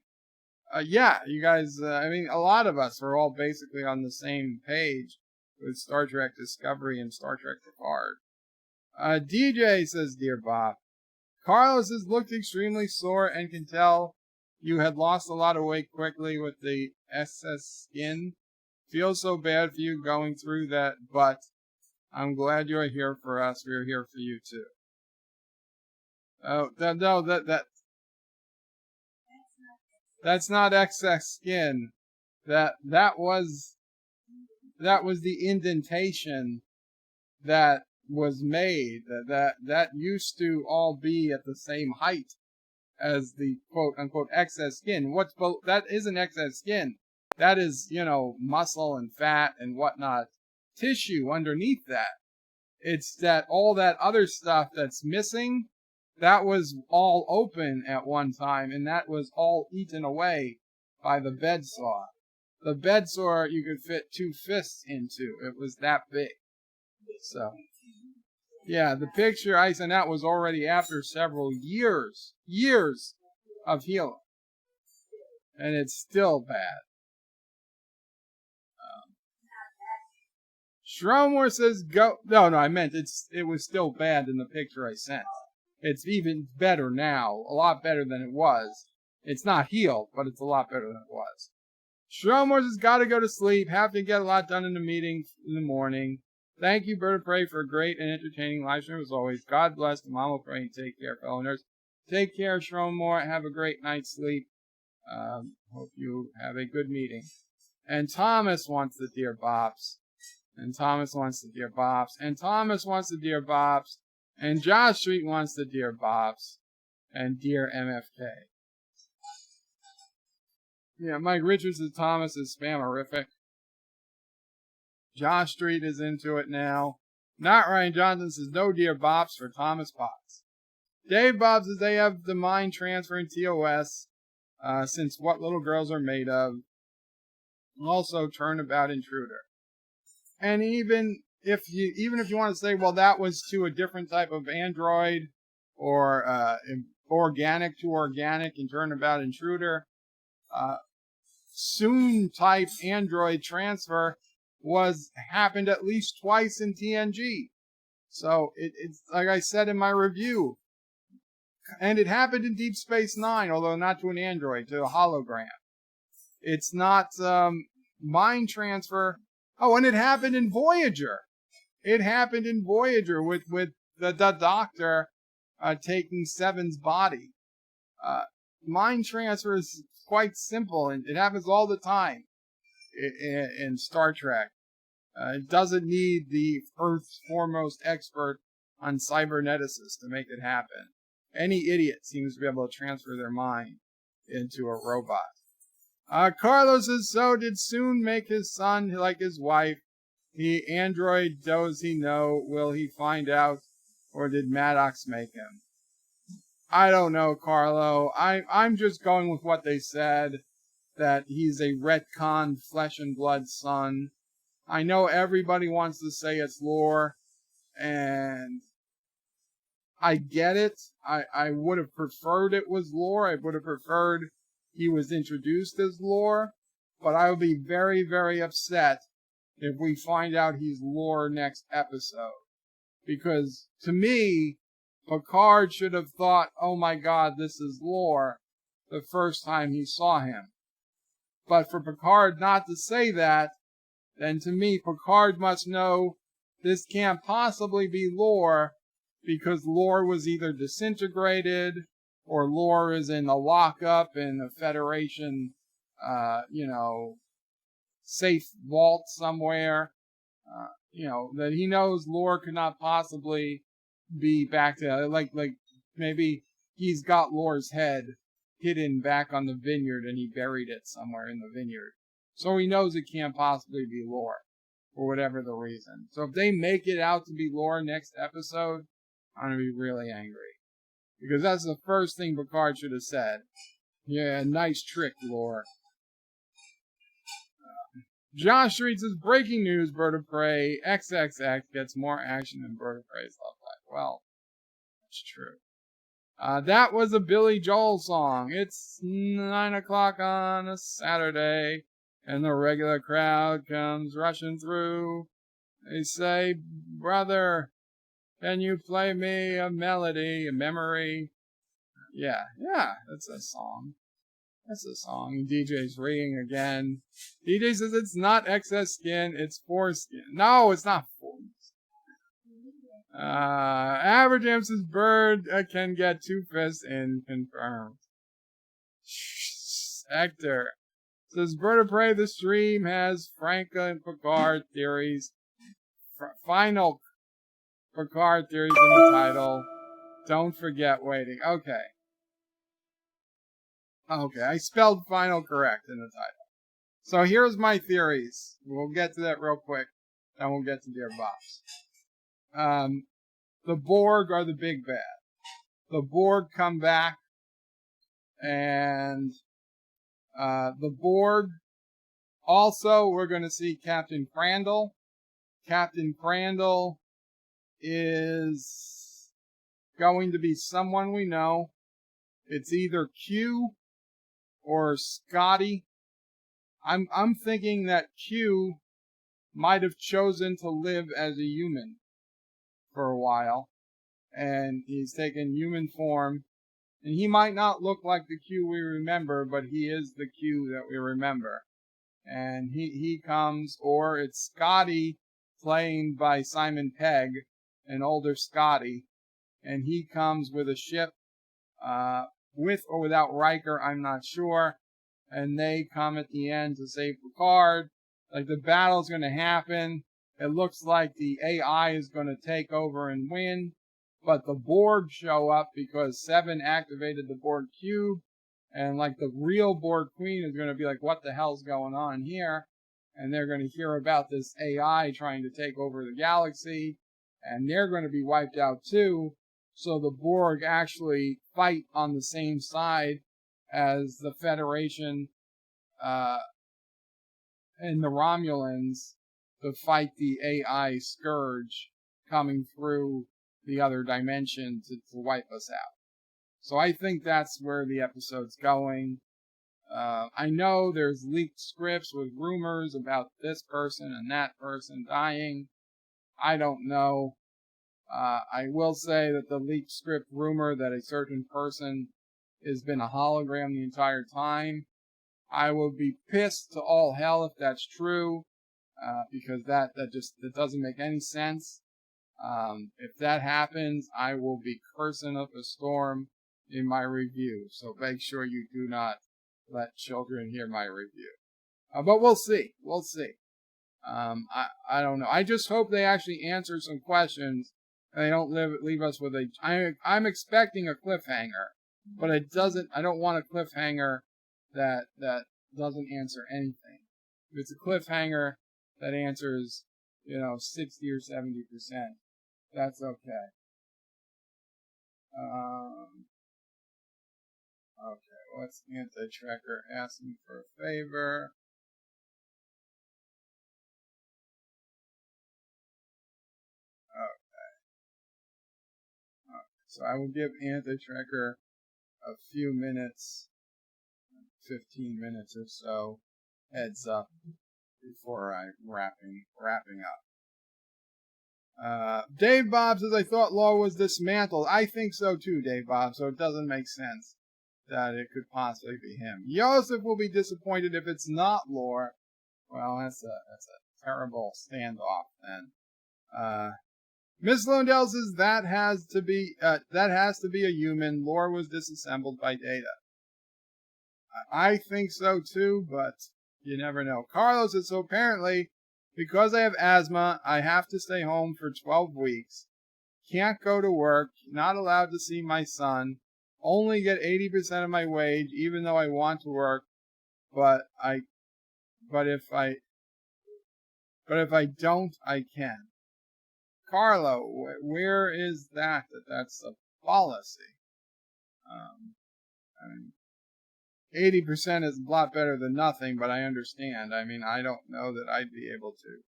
Yeah, you guys. I mean, a lot of us are all basically on the same page with Star Trek Discovery and Star Trek Picard. DJ says, Dear Bop. Carlos has looked extremely sore and can tell you had lost a lot of weight quickly with the SS skin. Feels so bad for you going through that, but I'm glad you're here for us. We're here for you too. Oh, that's not excess skin. That was the indentation that was made. That used to all be at the same height as the quote unquote excess skin. That isn't excess skin. That is, muscle and fat and whatnot, tissue underneath that. It's that all that other stuff that's missing, that was all open at one time, and that was all eaten away by the bed saw. The bed saw you could fit 2 fists into. It was that big. So, yeah, the picture I sent out was already after several years of healing. And it's still bad. Stromore says, go. No, I meant it was still bad in the picture I sent. It's even better now. A lot better than it was. It's not healed, but it's a lot better than it was. Stromore says, gotta go to sleep. Have to get a lot done in the meeting in the morning. Thank you, Bird of Prey, for a great and entertaining live stream as always. God bless the Mama Prey and take care, fellow nerds. Take care, Stromore. Have a great night's sleep. Hope you have a good meeting. And Thomas wants the Dear Bops. And Thomas wants the Dear Bops. And Thomas wants the Dear Bops. And Josh Street wants the Dear Bops. And Dear MFK. Yeah, Mike Richards and Thomas is spamerific. Josh Street is into it now. Not Ryan Johnson says, no Dear Bops for Thomas Potts. Dave Bob says they have the mind transfer in TOS, since What Little Girls Are Made Of. Also, Turnabout Intruder. And even if you want to say, well, that was to a different type of android, or organic to organic in Turnabout Intruder, soon type android transfer happened at least twice in TNG. So it's like I said in my review, and it happened in Deep Space Nine, although not to an android, to a hologram. It's not mind transfer. Oh, and it happened in Voyager. It happened in Voyager with the doctor taking Seven's body. Mind transfer is quite simple, and it happens all the time in Star Trek. It doesn't need the Earth's foremost expert on cyberneticists to make it happen. Any idiot seems to be able to transfer their mind into a robot. Carlos says, so did Soon make his son like his wife? He android, does he know? Will he find out? Or did Maddox make him? I don't know, Carlo. I'm just going with what they said, that he's a retconned flesh and blood son. I know everybody wants to say it's lore, and I get it. I would have preferred it was lore. I would have preferred he was introduced as lore, but I would be very, very upset if we find out he's lore next episode. Because to me, Picard should have thought, oh my god, this is lore, the first time he saw him. But for Picard not to say that, then to me, Picard must know this can't possibly be lore, because lore was either disintegrated, or lore is in a lockup in a Federation, safe vault somewhere. That he knows lore could not possibly be back to, like maybe he's got lore's head hidden back on the vineyard and he buried it somewhere in the vineyard. So he knows it can't possibly be lore, for whatever the reason. So if they make it out to be lore next episode, I'm going to be really angry. Because that's the first thing Picard should have said. Yeah, nice trick, lore. Josh Street says, breaking news, Bird of Prey, XXX gets more action than Bird of Prey's love life. Well, that's true. That was a Billy Joel song. It's 9 o'clock on a Saturday, and the regular crowd comes rushing through. They say, brother, can you play me a melody, a memory? Yeah, that's a song. That's a song. DJ's ringing again. DJ says it's not excess skin, it's foreskin. No, it's not foreskin. Average M says Bird can get 2 fists in confirmed. Hector says Bird of Prey, the stream has Franca and Picard theories. Final Picard theories in the title. Don't forget waiting. Okay, I spelled final correct in the title. So here's my theories. We'll get to that real quick, then we'll get to Dear Bops. The Borg are the big bad. The Borg come back, and the Borg, also we're going to see Captain Crandall. Captain Crandall is going to be someone we know. It's either Q or Scotty. I'm thinking that Q might have chosen to live as a human for a while, and he's taken human form, and he might not look like the Q we remember, but he is the Q that we remember. And he comes, or it's Scotty played by Simon Pegg, an older Scotty, and he comes with a ship, with or without Riker, I'm not sure, and they come at the end to save Picard. Like, the battle's going to happen. It looks like the AI is going to take over and win, but the Borg show up because Seven activated the Borg cube, and like the real Borg Queen is going to be like, what the hell's going on here? And they're going to hear about this AI trying to take over the galaxy, and they're going to be wiped out too. So the Borg actually fight on the same side as the Federation and the Romulans to fight the AI scourge coming through the other dimension to wipe us out. So I think that's where the episode's going. I know there's leaked scripts with rumors about this person and that person dying. I don't know. I will say that the leaked script rumor that a certain person has been a hologram the entire time, I will be pissed to all hell if that's true, because that doesn't make any sense. If that happens, I will be cursing up a storm in my review. So make sure you do not let children hear my review. But we'll see. We'll see. I don't know. I just hope they actually answer some questions and they don't leave us with I'm expecting a cliffhanger, but I don't want a cliffhanger that doesn't answer anything. If it's a cliffhanger that answers, 60 or 70%, that's okay. Okay, what's Anti-Tracker asking for a favor? So I will give Anti-Tracker a few minutes, 15 minutes or so, heads up before I'm wrapping up. Dave Bob says, I thought law was dismantled. I think so too, Dave Bob, so it doesn't make sense that it could possibly be him. Joseph will be disappointed if it's not lore. Well, that's a terrible standoff then. Miss Londell says that has to be a human. Lore was disassembled by Data. I think so too, but you never know. Carlos says, so apparently, because I have asthma, I have to stay home for 12 weeks. Can't go to work. Not allowed to see my son. Only get 80% of my wage, even though I want to work. But if I don't, I can. Carlo, where is that's a policy? 80% is a lot better than nothing, but I understand. I mean, I don't know that I'd be able to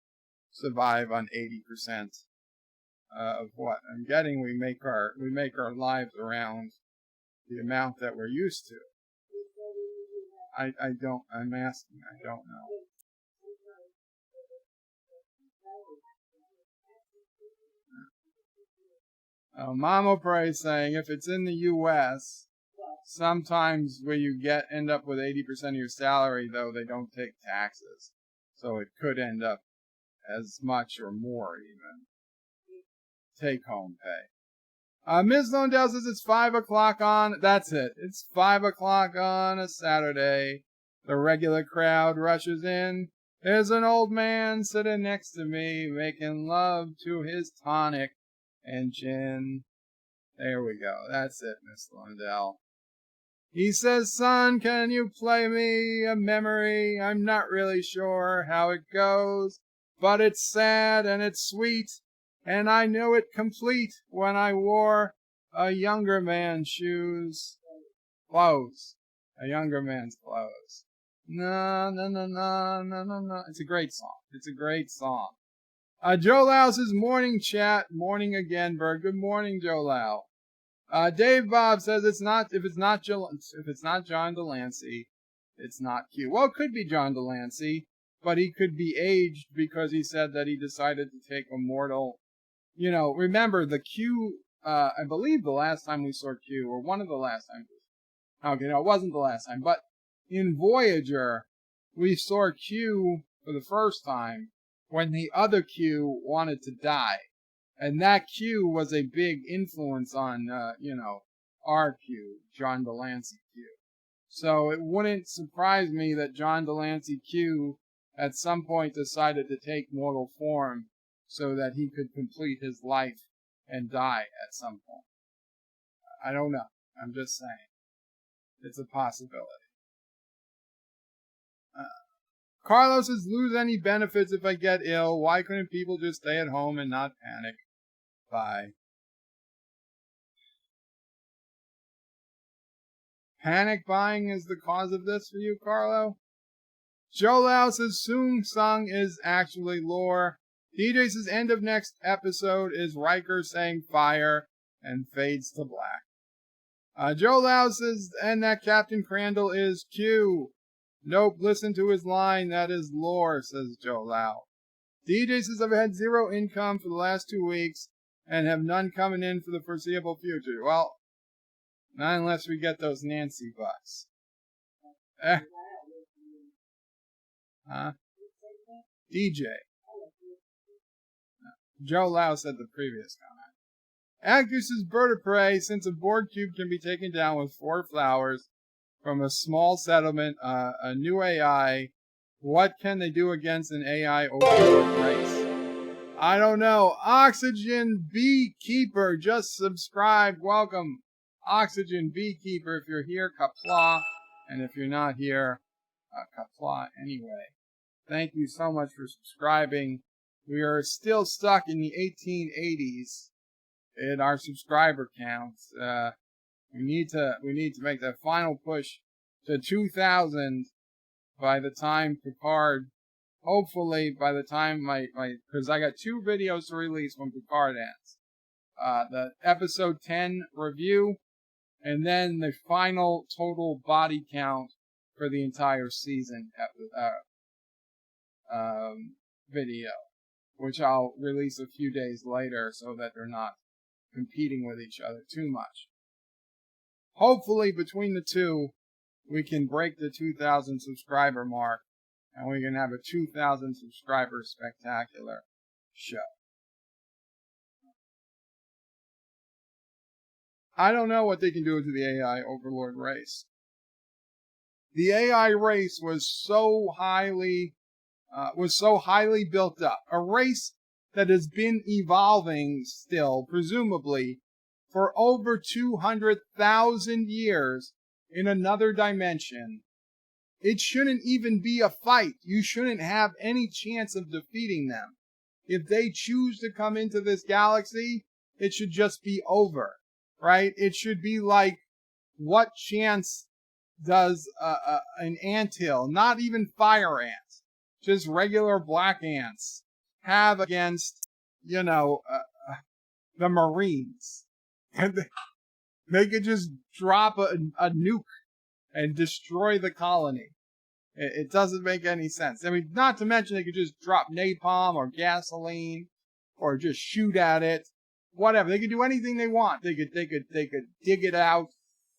survive on 80% of what I'm getting. We make our lives around the amount that we're used to. I'm asking, I don't know. Mama Pray saying, if it's in the U.S., sometimes where you end up with 80% of your salary, though, they don't take taxes. So it could end up as much or more even. Take home pay. Ms. Londell says it's 5 o'clock on, that's it. It's 5 o'clock on a Saturday. The regular crowd rushes in. There's an old man sitting next to me, making love to his tonic and gin. There we go. That's it, Miss Londell. He says, son, can you play me a memory? I'm not really sure how it goes, but it's sad and it's sweet, and I knew it complete when I wore a younger man's shoes. Clothes. A younger man's clothes. No. It's a great song. It's a great song. Joe Lau says, morning chat, morning again, Berg. Good morning, Joe Lau. Dave Bob says if it's not John Delancey, it's not Q. Well, it could be John Delancey, but he could be aged because he said that he decided to take a mortal. Remember the Q. I believe the last time we saw Q, or one of the last times. Okay, no, it wasn't the last time, but in Voyager, we saw Q for the first time when the other Q wanted to die. And that Q was a big influence on, our Q, John Delancey Q. So it wouldn't surprise me that John Delancey Q at some point decided to take mortal form so that he could complete his life and die at some point. I don't know. I'm just saying. It's a possibility. Carlos says, lose any benefits if I get ill. Why couldn't people just stay at home and not panic? Bye. Panic buying is the cause of this for you, Carlo? Joe Lau says, Soong Sung is actually lore. DJ says, end of next episode is Riker saying fire and fades to black. Joe Lau says, and that Captain Crandall is Q. Nope, listen to his line. That is lore, says Joe Lau. DJ says, I've had zero income for the last 2 weeks, and have none coming in for the foreseeable future. Well, not unless we get those Nancy bucks. Huh? DJ. Joe Lau said the previous comment. Actress's bird of prey, since a board cube can be taken down with 4 flowers from a small settlement, a new AI, what can they do against an AI overlord race? I don't know. Oxygen Beekeeper just subscribed. Welcome, Oxygen Beekeeper. If you're here, Qapla. And if you're not here, Qapla anyway. Thank you so much for subscribing. We are still stuck in the 1880s in our subscriber counts. We need to make that final push to 2,000 by the time Picard. Hopefully, by the time because I got 2 videos to release when Picard ends. The episode 10 review, and then the final total body count for the entire season video, which I'll release a few days later so that they're not competing with each other too much. Hopefully, between the two, we can break the 2,000 subscriber mark, and we can have a 2,000 subscriber spectacular show. I don't know what they can do to the AI overlord race. The AI race was so highly built up. A race that has been evolving still, presumably, for over 200,000 years in another dimension. It shouldn't even be a fight. You shouldn't have any chance of defeating them. If they choose to come into this galaxy, it should just be over, right? It should be like, what chance does an anthill, not even fire ants, just regular black ants, have against, the Marines? And they could just drop a nuke and destroy the colony. It doesn't make any sense. I mean, not to mention they could just drop napalm or gasoline or just shoot at it. Whatever. They could do anything they want. They could dig it out,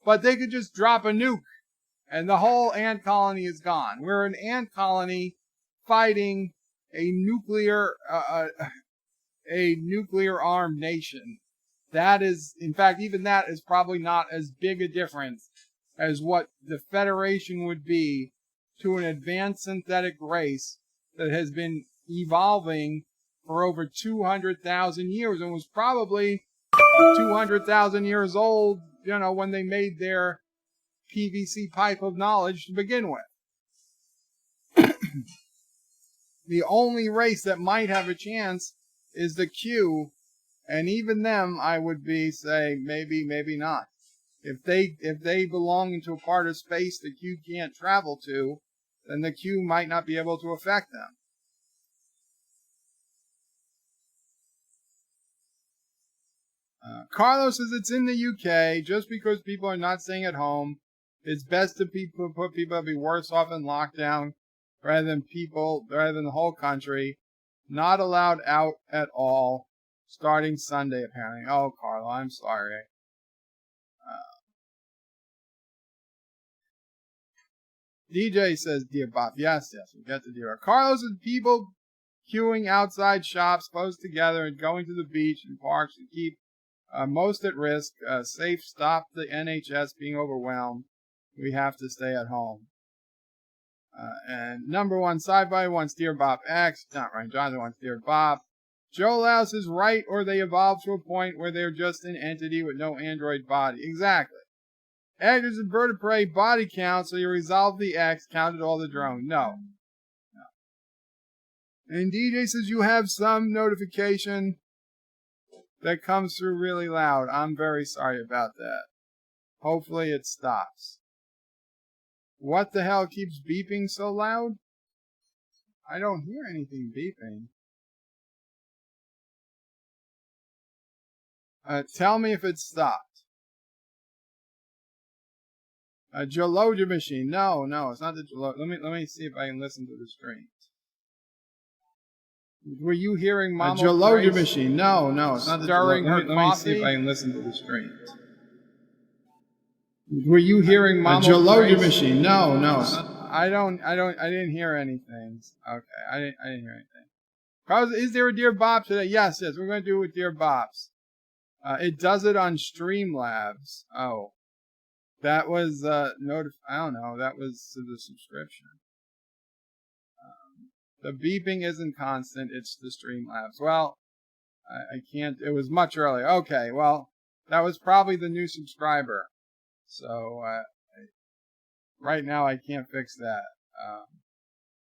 but they could just drop a nuke and the whole ant colony is gone. We're an ant colony fighting a nuclear armed nation. That is, in fact, even that is probably not as big a difference as what the Federation would be to an advanced synthetic race that has been evolving for over 200,000 years and was probably 200,000 years old, when they made their PVC pipe of knowledge to begin with. The only race that might have a chance is the Q, and even them, I would say maybe not. If they belong into a part of space the Q can't travel to, then the Q might not be able to affect them. Carlos says it's in the UK. Just because people are not staying at home, it's best to put people to be worse off in lockdown rather than the whole country. Not allowed out at all, starting Sunday apparently. Oh, Carlo, I'm sorry. DJ says, Dear Bop. Yes, we get the Dear Bop. Carlos is people queuing outside shops close together and going to the beach and parks to keep most at risk. Safe, stop the NHS being overwhelmed. We have to stay at home. And number 1, Sci-Fi wants Dear Bop X. Not right. Jonathan wants Dear Bop. Joe Louse is right, or they evolve to a point where they're just an entity with no android body. Exactly. Actors and bird of prey body count, so you resolve the X, counted all the drone. No. And DJ says you have some notification that comes through really loud. I'm very sorry about that. Hopefully it stops. What the hell keeps beeping so loud? I don't hear anything beeping. Tell me if it stopped. A Joloja machine. No, it's not the Joloja. Let me see if I can listen to the stream. Were you hearing Mama Jaloja machine? No, it's not stirring her coffee. Let me see if I can listen to the stream. Were you hearing Mama Jaloja machine? No, I didn't hear anything. Okay, I didn't hear anything. Is there a Dear Bop today? Yes, we're going to do it with Dear Bops. It does it on Streamlabs. Oh, that was I don't know. That was the subscription. The beeping isn't constant. It's the Streamlabs. Well, I can't. It was much earlier. Okay, well, that was probably the new subscriber. So right now I can't fix that.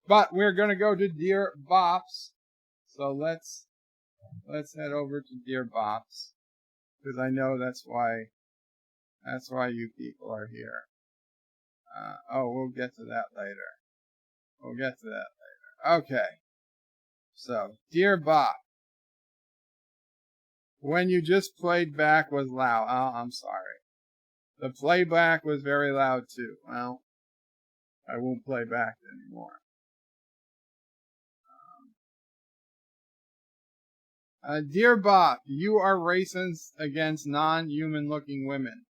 But we're going to go to Dear Bops. So let's head over to Dear Bops, because I know that's why you people are here. We'll get to that later. Okay. So, Dear Bop, when you just played back was loud. Oh, I'm sorry. The playback was very loud too. Well, I won't play back anymore. Dear Bop, you are racist against non-human looking women.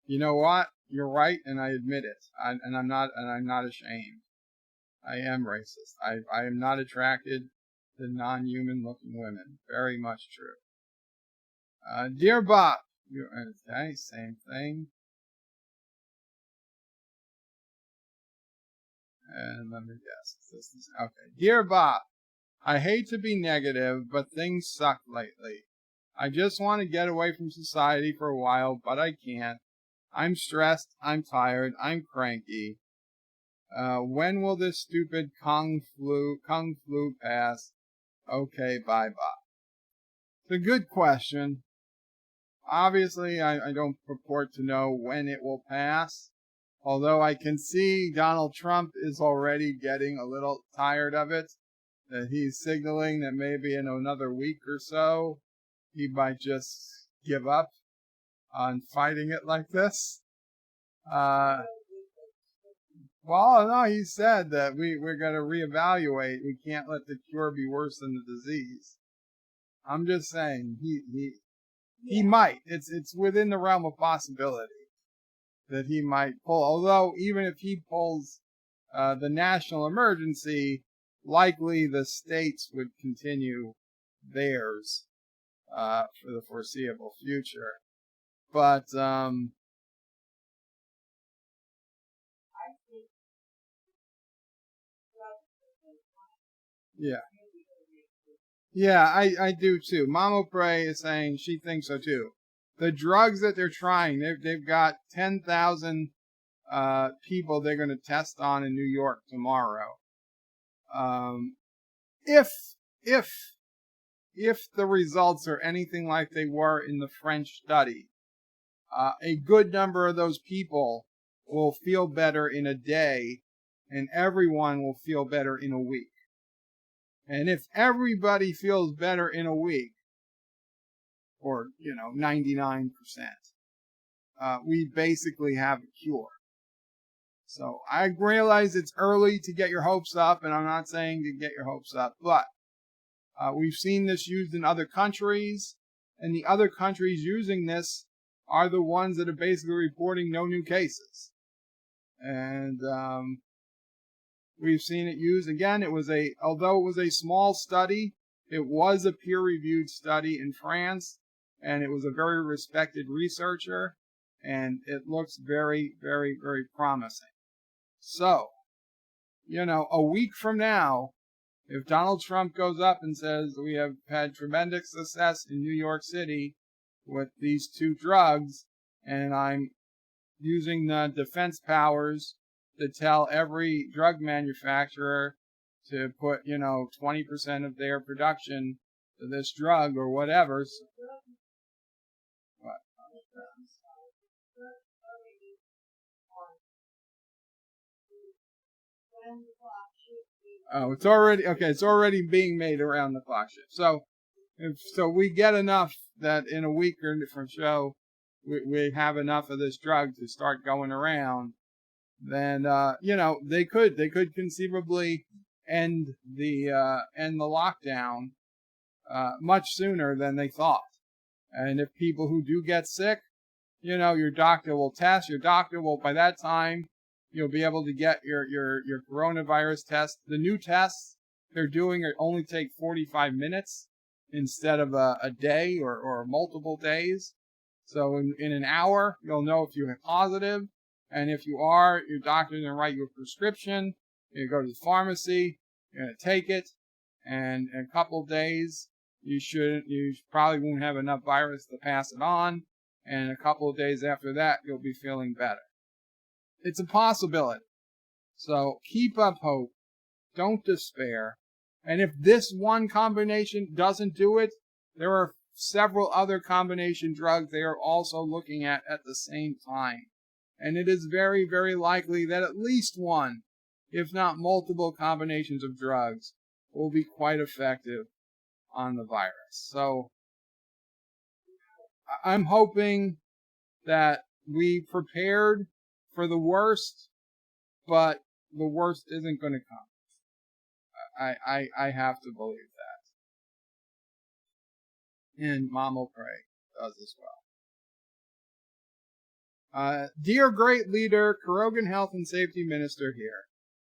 You know what? You're right, and I admit it. I'm not ashamed. I am racist. I am not attracted to non-human looking women. Very much true. Dear Bop, okay, same thing. And let me guess. This is okay. Dear Bop, I hate to be negative, but things suck lately. I just want to get away from society for a while, but I can't. I'm stressed, I'm tired, I'm cranky. When will this stupid kung flu pass? Okay, bye Bop. It's a good question. Obviously, I don't purport to know when it will pass, although I can see Donald Trump is already getting a little tired of it, that he's signaling that maybe in another week or so, he might just give up on fighting it like this. Well, no, he said that we're going to reevaluate. We can't let the cure be worse than the disease. I'm just saying he might. It's within the realm of possibility that he might pull. Although even if he pulls the national emergency, likely the states would continue theirs for the foreseeable future. But yeah, I do too. Mama Prey is saying she thinks so too. The drugs that they're trying, they've got 10,000 people they're going to test on in New York tomorrow. If the results are anything like they were in the French study, a good number of those people will feel better in a day, and everyone will feel better in a week. And if everybody feels better in a week, or 99%, we basically have a cure. So I realize it's early to get your hopes up, and I'm not saying to get your hopes up, but we've seen this used in other countries, and the other countries using this are the ones that are basically reporting no new cases. And we've seen it used again. Although it was a small study, it was a peer-reviewed study in France, and it was a very respected researcher, and it looks very, very, very promising. So, a week from now, if Donald Trump goes up and says we have had tremendous success in New York City with these two drugs, and I'm using the defense powers to tell every drug manufacturer to put, 20% of their production to this drug or whatever. What? Oh, it's already being made around the clock shift. So, if we get enough that in a week or from show, we have enough of this drug to start going around, then they could conceivably end the lockdown much sooner than they thought. And if people who do get sick, your doctor will test. Your doctor will, by that time, you'll be able to get your coronavirus test. The new tests they're doing only take 45 minutes instead of a day or multiple days. So in an hour, you'll know if you're positive. And if you are, your doctor's going to write you a prescription. You go to the pharmacy, you're going to take it, and in a couple of days, you probably won't have enough virus to pass it on. And a couple of days after that, you'll be feeling better. It's a possibility. So keep up hope. Don't despair. And if this one combination doesn't do it, there are several other combination drugs they are also looking at the same time. And it is very, very likely that at least one, if not multiple combinations of drugs, will be quite effective on the virus. So I'm hoping that we prepared for the worst, but the worst isn't going to come. I have to believe that. And Mom will pray does as well. Dear great leader, Korogan Health and Safety Minister here.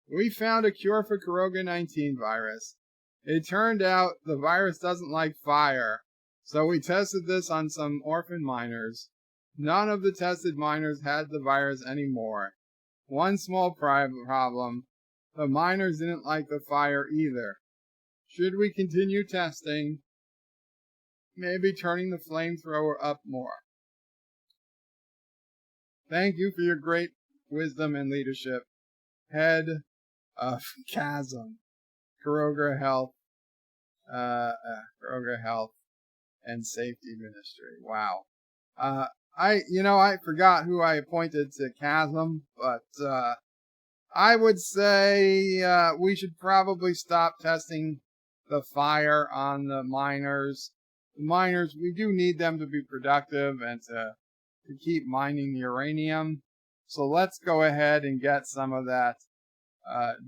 We found a cure for Koroga-19 virus. It turned out the virus doesn't like fire, so we tested this on some orphan miners. None of the tested miners had the virus anymore. One small problem, the miners didn't like the fire either. Should we continue testing? Maybe turning the flamethrower up more. Thank you for your great wisdom and leadership. Head of Chasm, Koroga Health and Safety Ministry. Wow. I forgot who I appointed to Chasm, but I would say we should probably stop testing the fire on the miners. The miners, we do need them to be productive and to keep mining the uranium. So let's go ahead and get some of that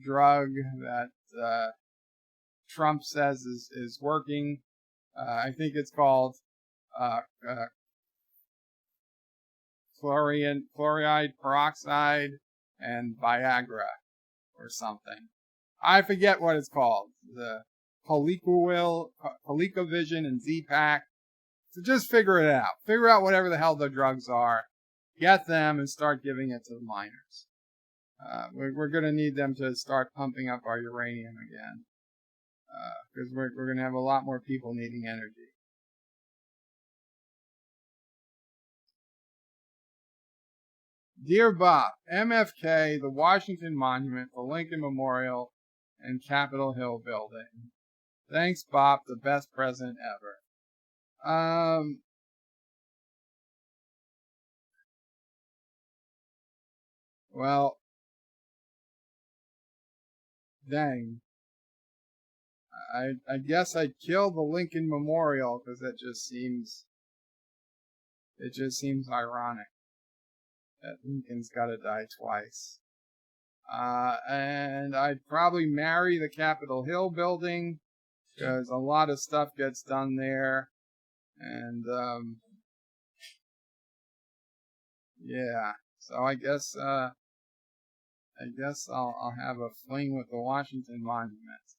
drug that Trump says is working. I think it's called chloride peroxide and Viagra or something. I forget what it's called. The ColecoVision and Z-Pack. So just figure it out. Figure out whatever the hell the drugs are. Get them and start giving it to the miners. We're going to need them to start pumping up our uranium again. Because we're going to have a lot more people needing energy. Dear Bop, MFK, the Washington Monument, the Lincoln Memorial, and Capitol Hill building. Thanks, Bop, the best president ever. Well, dang. I guess I'd kill the Lincoln Memorial because it just seems ironic that Lincoln's got to die twice. And I'd probably marry the Capitol Hill building because a lot of stuff gets done there. And yeah, so I guess I'll have a fling with the Washington Monument.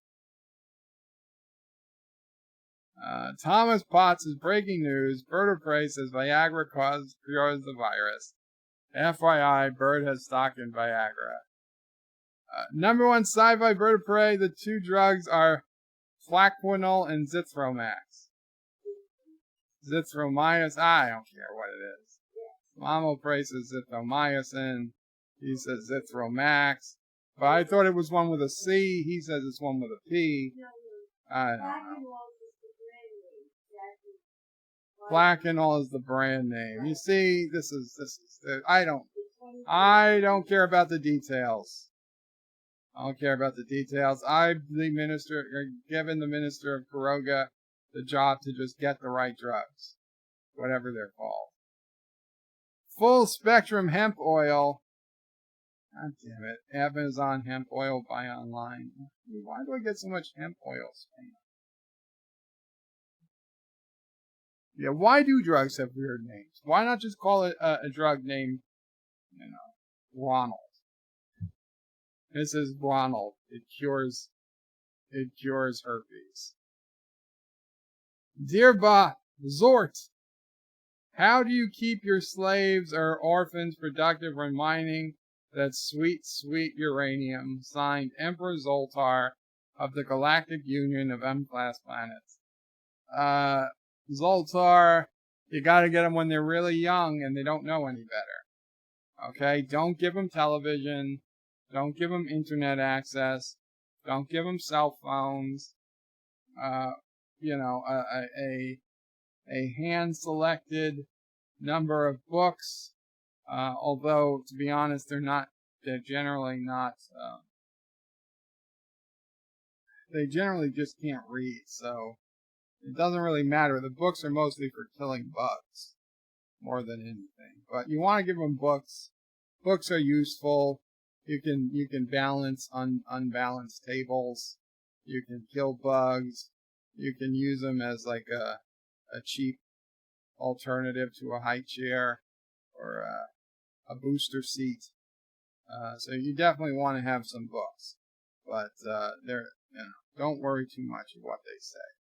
Thomas Potts is breaking news. Bird of Prey says Viagra cures the virus. FYI, Bird has stock in Viagra. Number one sci-fi Bird of Prey. The two drugs are Plaquenil and Zithromax. Zithromycin. I don't care what it is. Mamo Prey says Zithromycin. He says Zithromax. But I thought it was one with a C. He says it's one with a P. I don't know. Plaquenil is the brand name. You see, this is I don't care about the details. I don't care about the details. I've given the minister of Koroga the job to just get the right drugs, whatever they're called. Full spectrum hemp oil. God damn it. Amazon hemp oil buy online. Why do I get so much hemp oil spam? Yeah, why do drugs have weird names? Why not just call it a drug named, Ronald? This is Ronald. It cures herpes. Dear Bop, Zort, how do you keep your slaves or orphans productive when mining that sweet, sweet uranium? Signed, Emperor Zoltar of the Galactic Union of M-Class Planets. Zoltar, you gotta get them when they're really young and they don't know any better. Okay? Don't give them television. Don't give them internet access. Don't give them cell phones. A hand-selected number of books. Although, to be honest, they're generally not, they generally just can't read, so it doesn't really matter. The books are mostly for killing bugs, more than anything. But you want to give them books. Books are useful. You can balance unbalanced tables. You can kill bugs. You can use them as like a cheap alternative to a high chair or a booster seat. So you definitely want to have some books, but don't worry too much of what they say.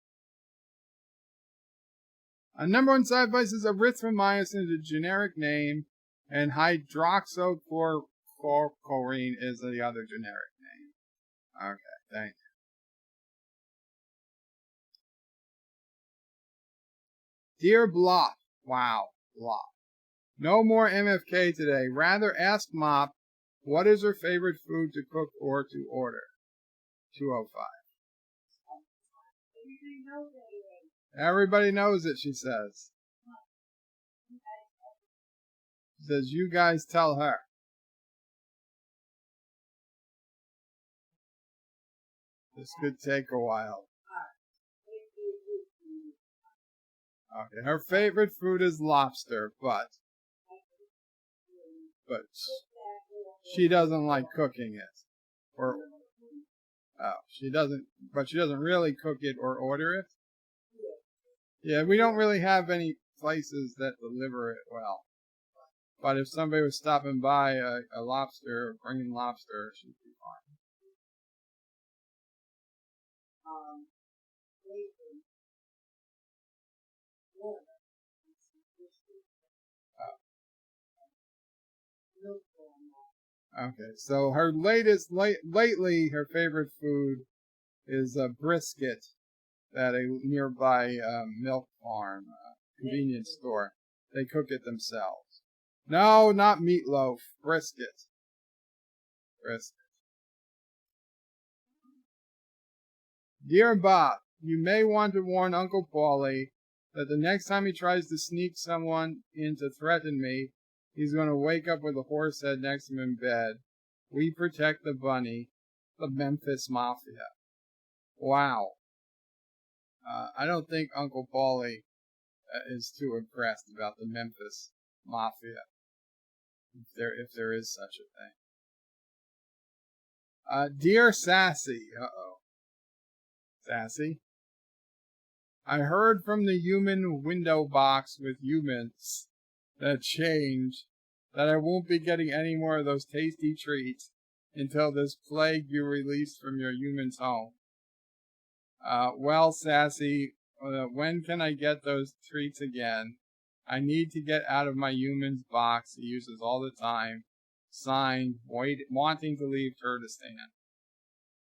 Number one side advice is erythromycin is a generic name, and hydroxychloroquine is the other generic name. Okay, thank you. Dear Bop, wow, Bop. No more MFK today. Rather ask Mop what is her favorite food to cook or to order. 205. Everybody knows it, she says. She says, you guys tell her. This could take a while. Okay, her favorite food is lobster, but she doesn't like cooking it. She doesn't really cook it or order it. Yeah, we don't really have any places that deliver it well. But if somebody was stopping by a lobster, or bringing lobster, she'd be fine. Okay, so her lately, her favorite food is a brisket at a nearby milk farm, convenience store. They cook it themselves. No, not meatloaf, brisket. Dear Bop, you may want to warn Uncle Paulie that the next time he tries to sneak someone in to threaten me, he's going to wake up with a horse head next to him in bed. We protect the bunny, the Memphis Mafia. Wow. I don't think Uncle Paulie is too impressed about the Memphis Mafia, if there is such a thing. Dear Sassy. Sassy? I heard from the human window box with humans that changed that I won't be getting any more of those tasty treats until this plague be released from your human's home. Well, Sassy, when can I get those treats again? I need to get out of my human's box he uses all the time. Signed, wanting to leave Kurdistan.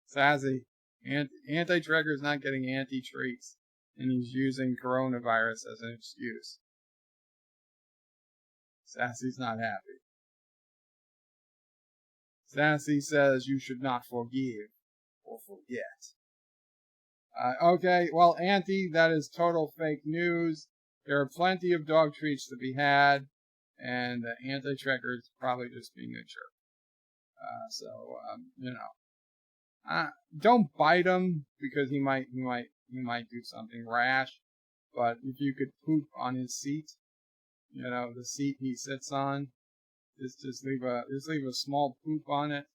Sassy, Anti-Trekker's not getting anti-treats, and he's using coronavirus as an excuse. Sassy's not happy. Sassy says you should not forgive or forget. Okay, well, Auntie, that is total fake news. There are plenty of dog treats to be had, and Anti-Trekker is probably just being a jerk. Don't bite him because he might do something rash. But if you could poop on his seat, the seat he sits on, Just leave a small poop on it.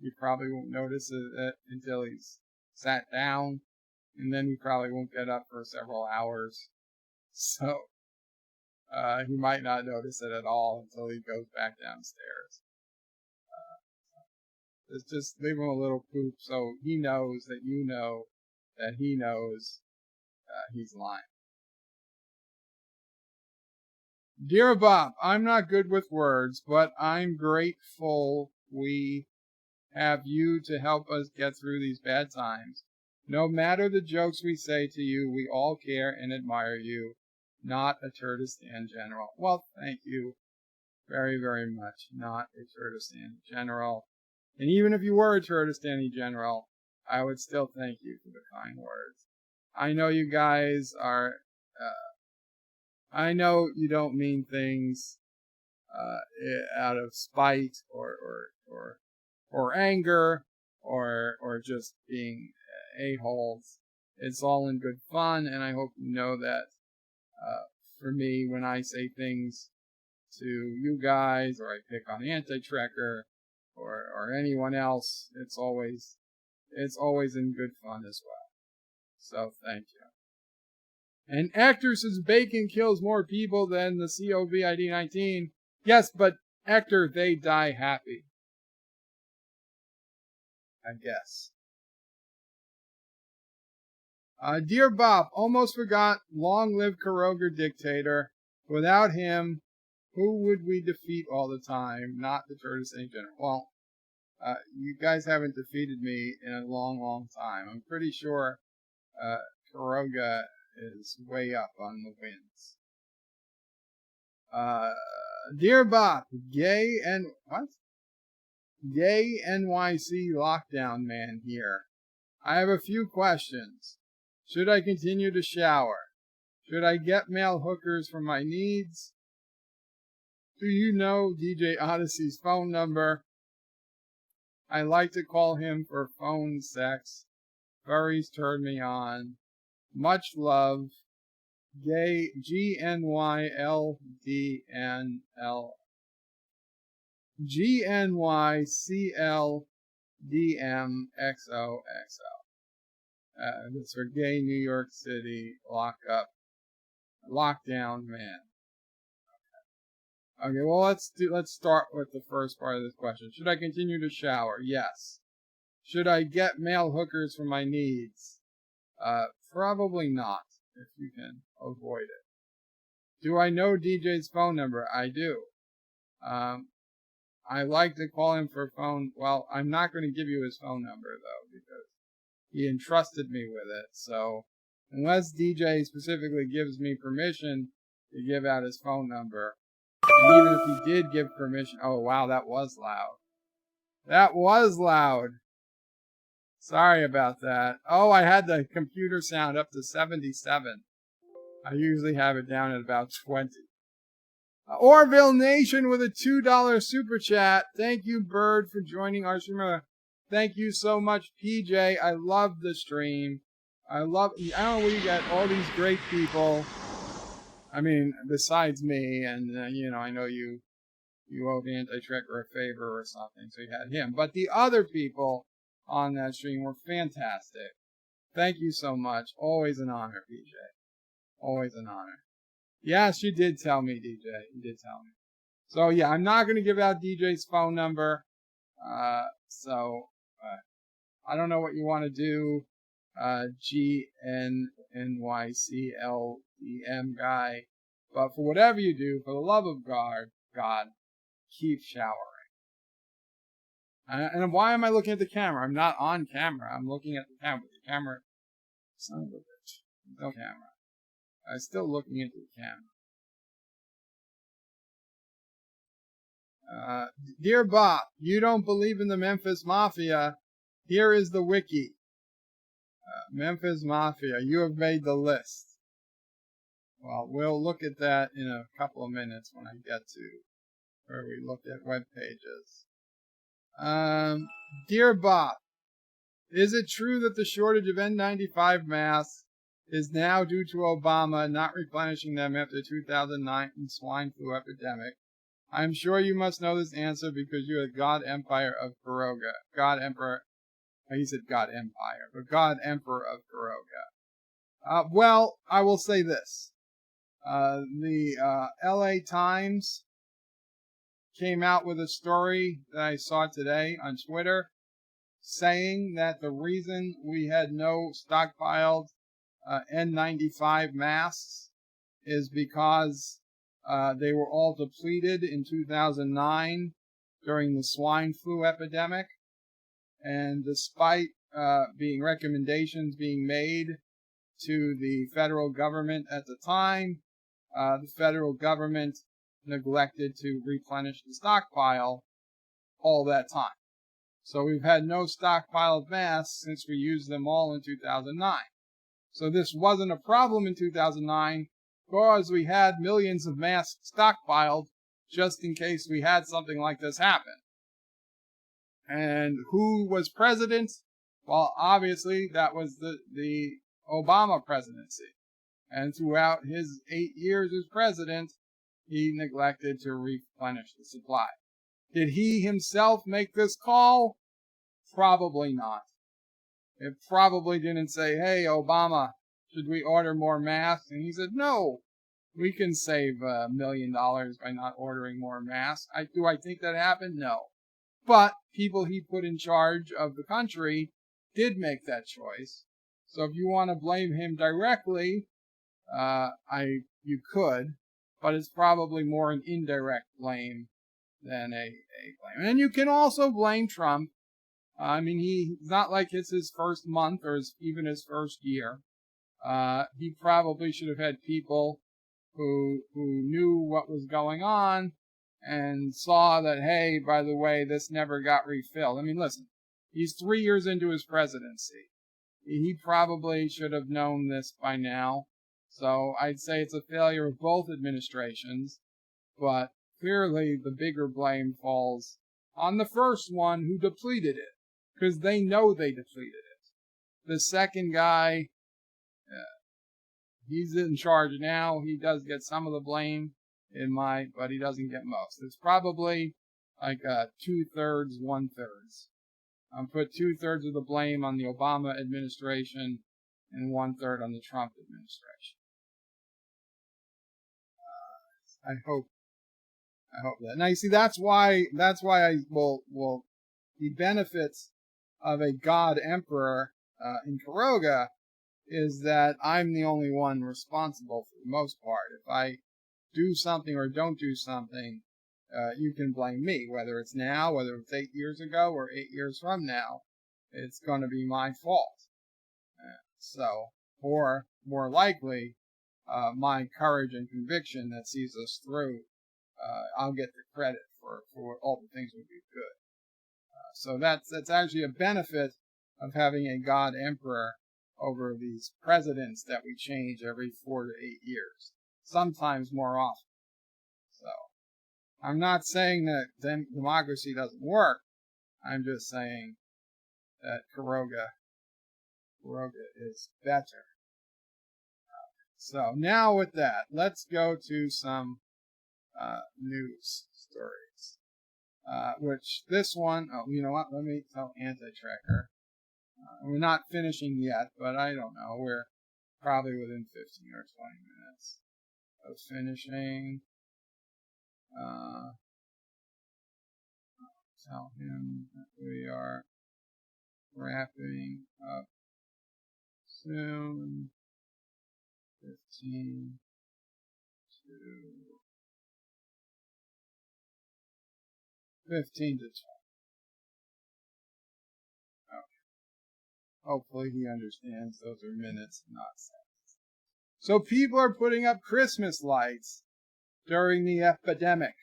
You probably won't notice it until he's sat down, and then he probably won't get up for several hours. So he might not notice it at all until he goes back downstairs. Just leave him a little poop so he knows that you know that he knows he's lying. Dear Bop, I'm not good with words, but I'm grateful we have you to help us get through these bad times. No matter the jokes we say to you, we all care and admire you. Not a Turtistan general. Well, thank you very, very much. Not a Turtistan general. And even if you were a Turtistani general, I would still thank you for the kind words. I know you guys are, I know you don't mean things out of spite or anger or just being a-holes. It's all in good fun, and I hope you know that for me, when I say things to you guys, or I pick on Anti-Trekker, or anyone else, it's always in good fun as well. So thank you. And Hector says bacon kills more people than the COVID-19. Yes, but Hector, they die happy. I guess. Dear Bop, almost forgot, long live Kuroga Dictator. Without him, who would we defeat all the time? Not the Turtles General. Well, you guys haven't defeated me in a long, long time. I'm pretty sure Kuroga is way up on the wins. Dear Bop, gay NYC lockdown man here. I have a few questions. Should I continue to shower? Should I get male hookers for my needs? Do you know DJ Odyssey's phone number? I like to call him for phone sex. Furries turn me on. Much love. Gay GNYLDNL GNYCLDMXOXO. That's for gay New York City lockdown man. Okay, well let's start with the first part of this question. Should I continue to shower? Yes. Should I get male hookers for my needs? Probably not, if you can avoid it. Do I know DJ's phone number? I do. I like to call him for phone. Well, I'm not going to give you his phone number though, because he entrusted me with it. So unless DJ specifically gives me permission to give out his phone number, and even if he did give permission, oh wow, that was loud. That was loud. Sorry about that. Oh, I had the computer sound up to 77. I usually have it down at about 20. Orville Nation with a $2 super chat. Thank you, Bird, for joining our stream. Thank you so much, PJ. I love the stream. I don't know where you got all these great people. I mean, besides me, and I know you owed Anti-Trekker a favor or something, so you had him. But the other people on that stream were fantastic. Thank you so much. Always an honor, PJ. Always an honor. Yes, you did tell me, DJ. You did tell me. So yeah, I'm not going to give out DJ's phone number. So I don't know what you want to do. GNYCLDM guy. But for whatever you do, for the love of God, keep showering. And why am I looking at the camera? I'm not on camera. I'm looking at the camera. The camera, son of a bitch. No camera. I'm still looking into the camera. Dear Bop, you don't believe in the Memphis Mafia. Here is the wiki. Memphis Mafia, you have made the list. Well, we'll look at that in a couple of minutes when I get to where we look at web pages. Dear Bop, is it true that the shortage of N95 masks is now due to Obama not replenishing them after the 2009 swine flu epidemic? I'm sure you must know this answer because you're the God Empire of Kuroga. God Emperor, he said God Empire, but God Emperor of Kuroga. Well, I will say this. The LA Times came out with a story that I saw today on Twitter saying that the reason we had no stockpiled N95 masks is because they were all depleted in 2009 during the swine flu epidemic. And despite recommendations being made to the federal government at the time, the federal government neglected to replenish the stockpile all that time. So we've had no stockpile of masks since we used them all in 2009. So this wasn't a problem in 2009 because we had millions of masks stockpiled just in case we had something like this happen. And who was president? Well, obviously that was the Obama presidency. And throughout his 8 years as president, he neglected to replenish the supply. Did he himself make this call? Probably not. It probably didn't say, hey, Obama, should we order more masks? And he said, no, we can save $1 million by not ordering more masks. Do I think that happened? No. But people he put in charge of the country did make that choice. So if you want to blame him directly, you could, but it's probably more an indirect blame than a blame. And you can also blame Trump. I mean, he's not like it's his first month or even his first year. He probably should have had people who knew what was going on and saw that, hey, by the way, this never got refilled. I mean, listen, he's 3 years into his presidency. He probably should have known this by now. So I'd say it's a failure of both administrations, but clearly the bigger blame falls on the first one who depleted it, because they know they depleted it. The second guy, he's in charge now. He does get some of the blame, but he doesn't get most. It's probably like 2/3, 1/3. Put 2/3 of the blame on the Obama administration and 1/3 on the Trump administration. I hope that. Now you see, that's why I will the benefits of a God Emperor in Kuroga is that I'm the only one responsible for the most part. If I do something or don't do something, you can blame me, whether it's now, whether it's 8 years ago or 8 years from now. It's going to be my fault. Or more likely, my courage and conviction that sees us through, I'll get the credit for all the things we do good. So that's actually a benefit of having a God Emperor over these presidents that we change every 4 to 8 years, sometimes more often. So I'm not saying that democracy doesn't work. I'm just saying that Kuroga is better. So now with that, let's go to some news stories. Which this one, you know what? Let me tell Anti-Tracker. We're not finishing yet, but I don't know. We're probably within 15 or 20 minutes of finishing. Tell him that we are wrapping up soon. 15 to 20. Okay. Hopefully he understands those are minutes, not seconds. So people are putting up Christmas lights during the epidemic.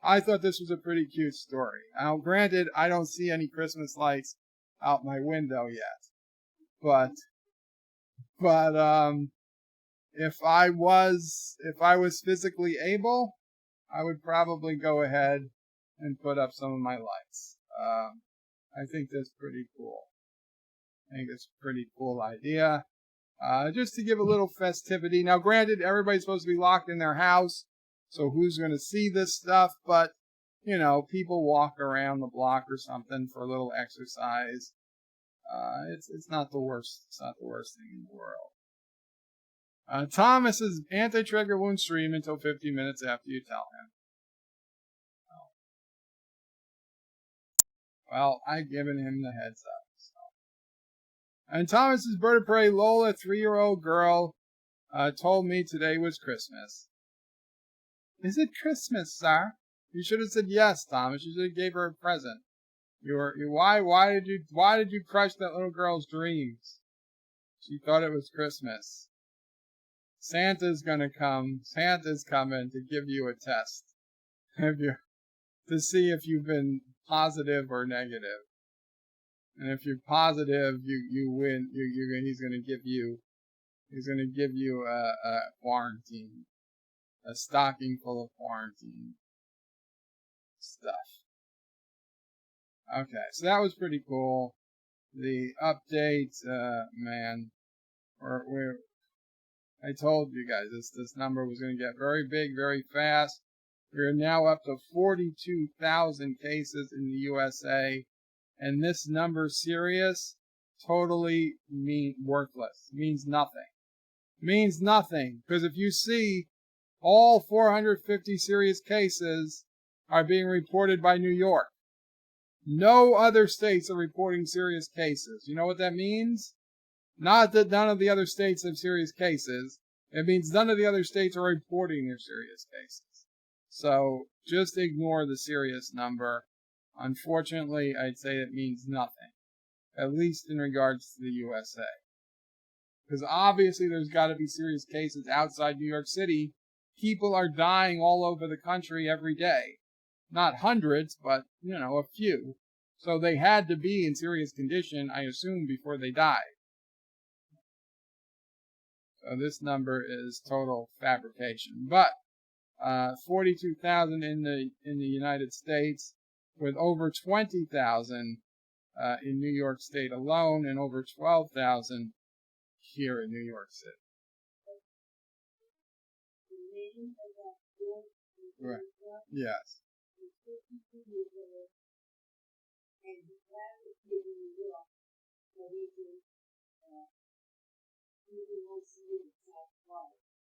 I thought this was a pretty cute story. Now, granted, I don't see any Christmas lights out my window yet, but if I was physically able, I would probably go ahead and put up some of my lights. I think that's pretty cool. I think it's a pretty cool idea. Just to give a little festivity. Now, granted, everybody's supposed to be locked in their house, So who's going to see this stuff? But, people walk around the block or something for a little exercise. It's not the worst. It's not the worst thing in the world. Thomas's anti-trigger won't stream until 50 minutes after you tell him. Well, I've given him the heads up. So. And Thomas's bird of prey, Lola, 3-year-old girl, told me today was Christmas. Is it Christmas, sir? You should have said yes, Thomas. You should have gave her a present. Why did you crush that little girl's dreams? She thought it was Christmas. Santa's gonna come. Santa's coming to give you a test. To see if you've been positive or negative. And if you're positive, you win. He's gonna give you a quarantine, a stocking full of quarantine stuff. Okay, so that was pretty cool. The update, man, I told you guys this number was going to get very big, very fast. We're now up to 42,000 cases in the USA, and this number, serious, totally worthless. Means nothing. Means nothing, because if you see all 450 serious cases are being reported by New York. No other states are reporting serious cases. You know what that means? Not that none of the other states have serious cases. It means none of the other states are reporting their serious cases. So just ignore the serious number. Unfortunately, I'd say it means nothing, at least in regards to the USA. Because obviously there's got to be serious cases outside New York City. People are dying all over the country every day. Not hundreds, but, a few. So they had to be in serious condition, I assume, before they died. So this number is total fabrication. But 42,000 in the United States, with over 20,000 in New York State alone, and over 12,000 here in New York City. Right. Yes.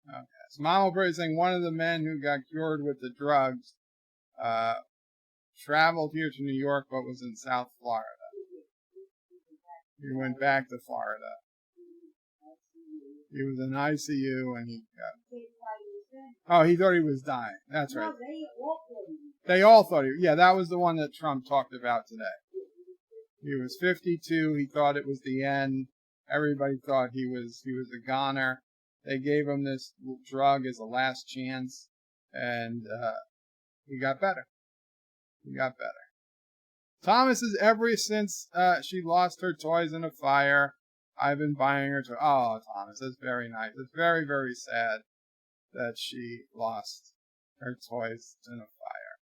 Okay. So Mama Bird is saying one of the men who got cured with the drugs traveled here to New York but was in South Florida. He went back to Florida. He was in ICU and he got... Oh, he thought he was dying. That's right. They all thought that was the one that Trump talked about today. He was 52. He thought it was the end. Everybody thought he was a goner. They gave him this drug as a last chance, and he got better. He got better. Thomas is ever since she lost her toys in a fire, I've been buying her toys. Oh, Thomas, that's very nice. It's very, very sad that she lost her toys in a fire.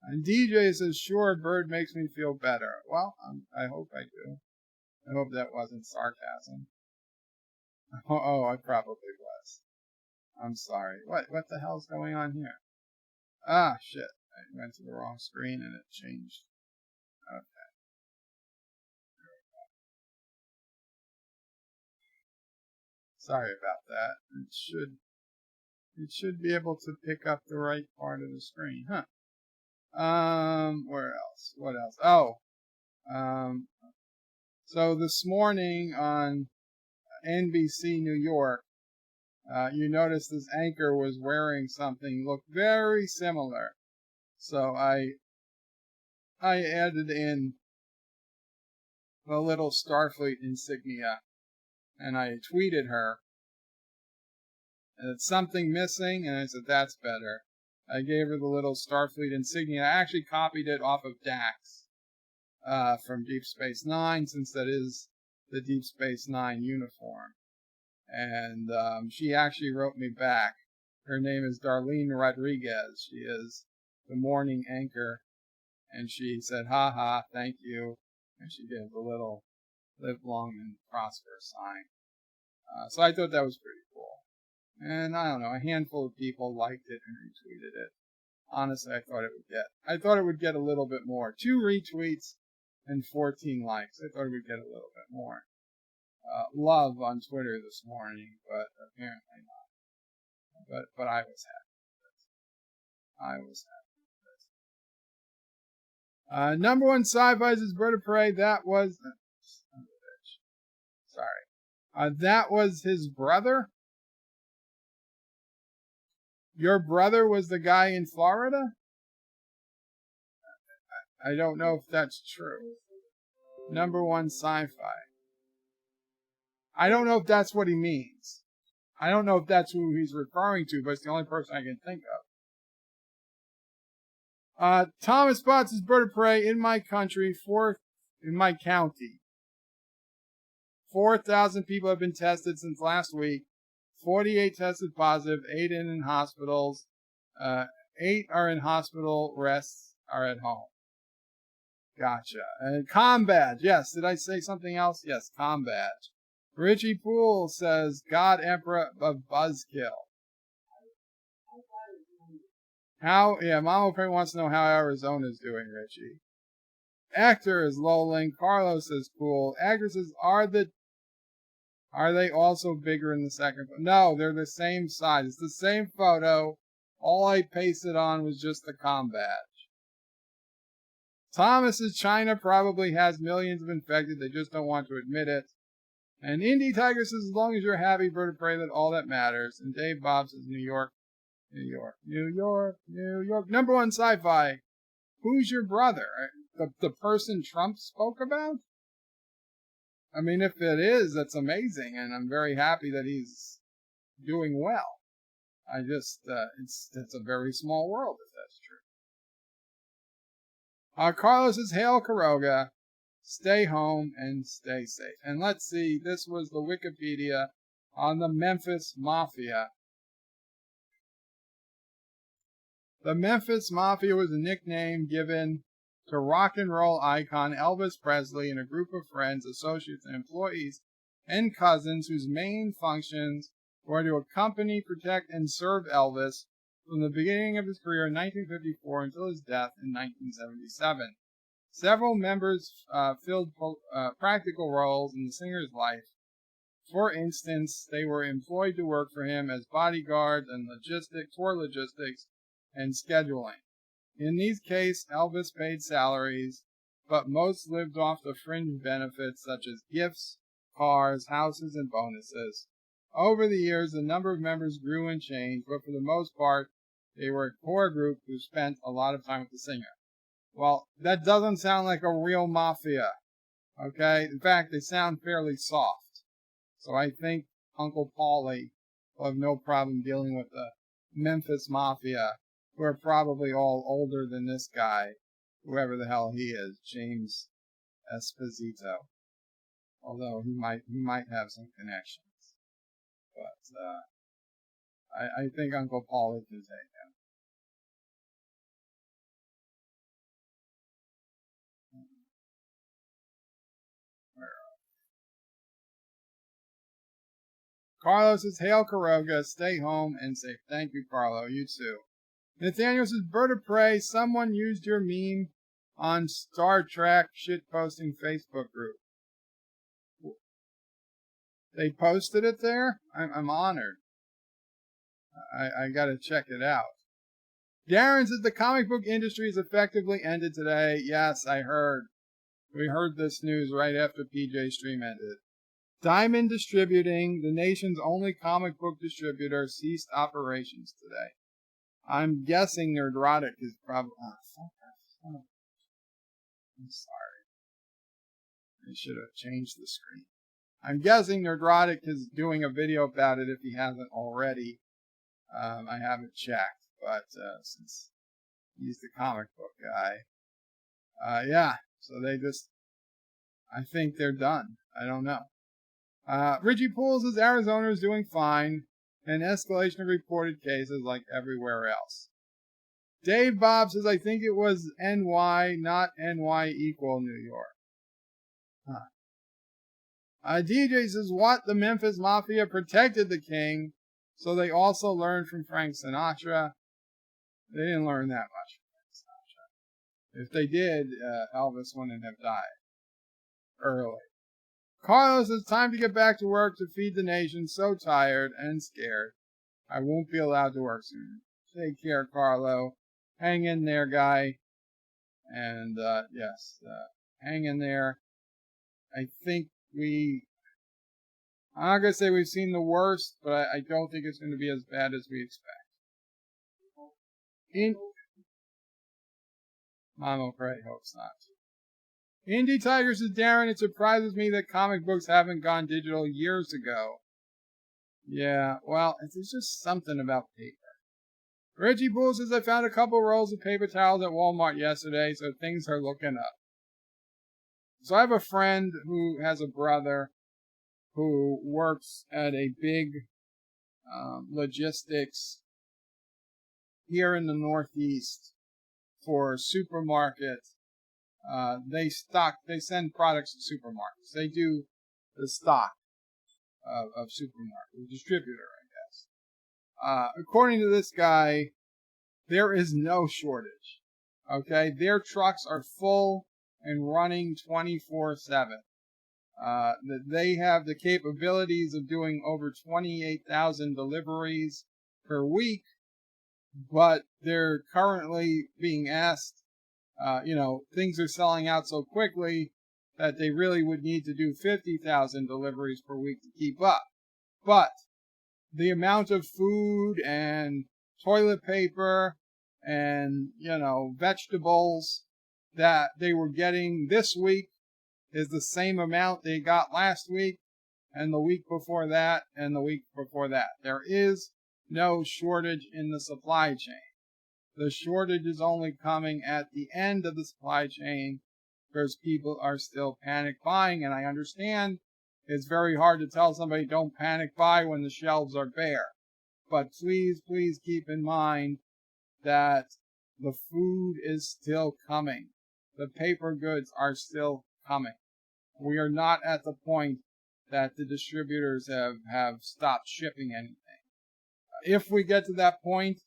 And DJ says, sure, Bird makes me feel better. Well, I hope I do. I hope that wasn't sarcasm. Oh, I probably was. I'm sorry. What the hell's going on here? Ah, shit. I went to the wrong screen and it changed. Okay. Sorry about that. It should be able to pick up the right part of the screen, huh? Where else? What else? Oh, so this morning on NBC New York, you notice this anchor was wearing something looked very similar. So I added in the little Starfleet insignia, and I tweeted her. And it's something missing, and I said, that's better. I gave her the little Starfleet insignia. I actually copied it off of Dax from Deep Space Nine, since that is the Deep Space Nine uniform. And she actually wrote me back. Her name is Darlene Rodriguez. She is the morning anchor. And she said, ha, thank you. And she gave a little live long and prosper sign. So I thought that was pretty cool. And I don't know, a handful of people liked it and retweeted it. Honestly, I thought it would get a little bit more. 2 retweets and 14 likes. I thought it would get a little bit more love on Twitter this morning, but apparently not. But I was happy. I was happy. Number 1 sci-fi's is Bird of Prey. That was sorry. That was his brother. Your brother was the guy in Florida? I don't know if that's true. Number 1 sci-fi. I don't know if that's what he means. I don't know if that's who he's referring to, but it's the only person I can think of. Thomas Potts is Bird of Prey in my country, in my county. 4,000 people have been tested since last week. 48 tested positive, 8 in hospitals. 8 are in hospital, rest are at home. Gotcha. And combat. Yes, did I say something else? Yes, combat. Richie Poole says, God Emperor of Buzzkill. Mama Prey wants to know how Arizona's doing, Richie. Actor is lolling. Carlos says cool. Actresses are they also bigger in the second? No, they're the same size. It's the same photo. All I pasted on was just the combat. Thomas says China probably has millions of infected. They just don't want to admit it. And Indie Tiger says, as long as you're happy, Bird of Prey, that all that matters. And Dave Bob says, New York, New York, New York, New York. Number 1 sci-fi. Who's your brother? The person Trump spoke about? I mean, if it is, that's amazing, and I'm very happy that he's doing well. I just, it's a very small world if that's true. Carlos says, Hail Quiroga. Stay home and stay safe. And let's see, this was the Wikipedia on the Memphis Mafia. The Memphis Mafia was a nickname given to rock and roll icon Elvis Presley and a group of friends, associates, and employees and cousins whose main functions were to accompany, protect, and serve Elvis from the beginning of his career in 1954 until his death in 1977. Several members filled practical roles in the singer's life. For instance, they were employed to work for him as bodyguards and logistics and scheduling. In these cases, Elvis paid salaries, but most lived off the fringe benefits such as gifts, cars, houses, and bonuses. Over the years, the number of members grew and changed, but for the most part, they were a core group who spent a lot of time with the singer. Well, that doesn't sound like a real mafia, okay? In fact, they sound fairly soft. So I think Uncle Paulie will have no problem dealing with the Memphis Mafia, who are probably all older than this guy, whoever the hell he is, James Esposito. Although he might have some connections. But I think Uncle Paulie can take him. Carlos says, Hail Quiroga, stay home and safe. Thank you, Carlo. You too. Nathaniel says, Bird of Prey, someone used your meme on Star Trek shitposting Facebook group. They posted it there? I'm honored. I gotta check it out. Darren says, the comic book industry is effectively ended today. Yes, I heard. We heard this news right after PJ stream ended. Diamond Distributing, the nation's only comic book distributor, ceased operations today. I'm guessing Nerdrotic is probably... Oh, I'm sorry. I should have changed the screen. I'm guessing Nerdrotic is doing a video about it if he hasn't already. I haven't checked, but since he's the comic book guy. Yeah, so they just... I think they're done. I don't know. Richie Poole says Arizona is doing fine, and escalation of reported cases like everywhere else. Dave Bob says, I think it was NY, not NY equal New York. DJ says, what? The Memphis Mafia protected the king, So they also learned from Frank Sinatra. They didn't learn that much from Frank Sinatra. If they did, Elvis wouldn't have died early. Carlos, it's time to get back to work to feed the nation. So tired and scared. I won't be allowed to work soon. Take care, Carlo. Hang in there, guy. And, yes, hang in there. I think I'm not going to say we've seen the worst, but I don't think it's going to be as bad as we expect. Mama Pray hopes not. Indie Tiger says, Darren, it surprises me that comic books haven't gone digital years ago. Yeah, well, there's just something about paper. Reggie Bull says, I found a couple rolls of paper towels at Walmart yesterday, so things are looking up. So I have a friend who has a brother who works at a big logistics here in the Northeast for supermarkets. They send products to supermarkets. They do the stock of supermarkets, the distributor, I guess. According to this guy, there is no shortage. Okay, their trucks are full and running 24/7. They have the capabilities of doing over 28,000 deliveries per week, but they're currently being asked, things are selling out so quickly that they really would need to do 50,000 deliveries per week to keep up. But the amount of food and toilet paper and, vegetables that they were getting this week is the same amount they got last week and the week before that and the week before that. There is no shortage in the supply chain. The shortage is only coming at the end of the supply chain because people are still panic buying, and I understand it's very hard to tell somebody don't panic buy when the shelves are bare. But please, please keep in mind that the food is still coming. The paper goods are still coming. We are not at the point that the distributors have stopped shipping anything. If we get to that point,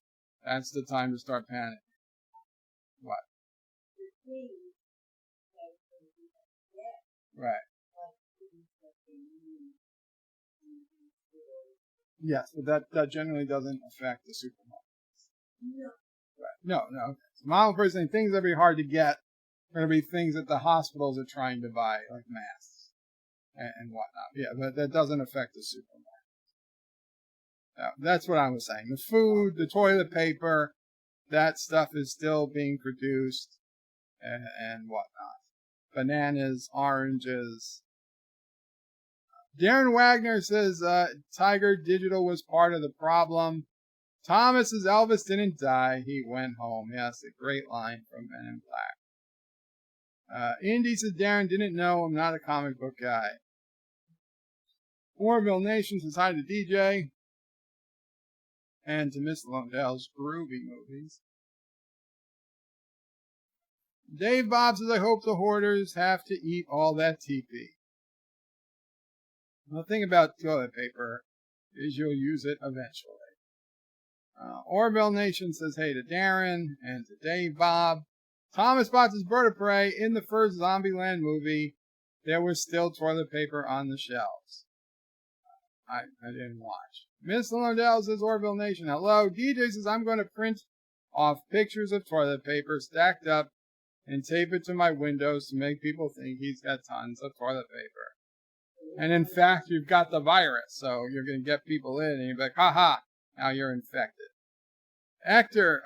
that's the time to start panicking. What? Right. Yes, but that generally doesn't affect the supermarkets. No. Right. No. So my person, things that be hard to get are going to be things that the hospitals are trying to buy, like masks and whatnot. Yeah, but that doesn't affect the supermarket. No, that's what I was saying. The food, the toilet paper, that stuff is still being produced and whatnot. Bananas, oranges. Darren Wagner says Tiger Digital was part of the problem. Thomas says Elvis didn't die. He went home. Yes, a great line from Men in Black. Indy says Darren didn't know. I'm not a comic book guy. Orville Nation says hi to DJ. And to Miss Lundell's groovy movies. Dave Bob says, I hope the hoarders have to eat all that TP. The thing about toilet paper is you'll use it eventually. Orville Nation says hey to Darren and to Dave Bob. Thomas Potts is Bird of Prey. In the first Zombieland movie, there was still toilet paper on the shelves. I didn't watch. Miss Lundell says Orville Nation, hello. DJ says I'm going to print off pictures of toilet paper stacked up and tape it to my windows to make people think he's got tons of toilet paper. And in fact, you've got the virus, so you're going to get people in and you'll be like, haha, now you're infected. Actor,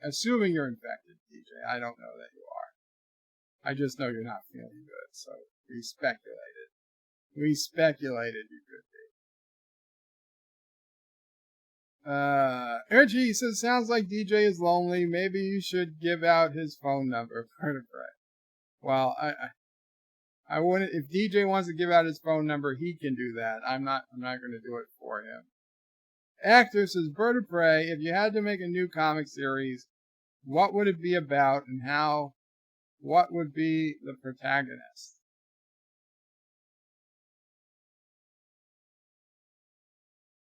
assuming you're infected, DJ. I don't know that you are. I just know you're not feeling good, so we speculated. We speculated you could be. Ergie says, sounds like DJ is lonely. Maybe you should give out his phone number. Well, I wouldn't. If DJ wants to give out his phone number, he can do that. I'm not going to do it for him. Actor says, Bird of Prey, if you had to make a new comic series, what would it be about and how? What would be the protagonist?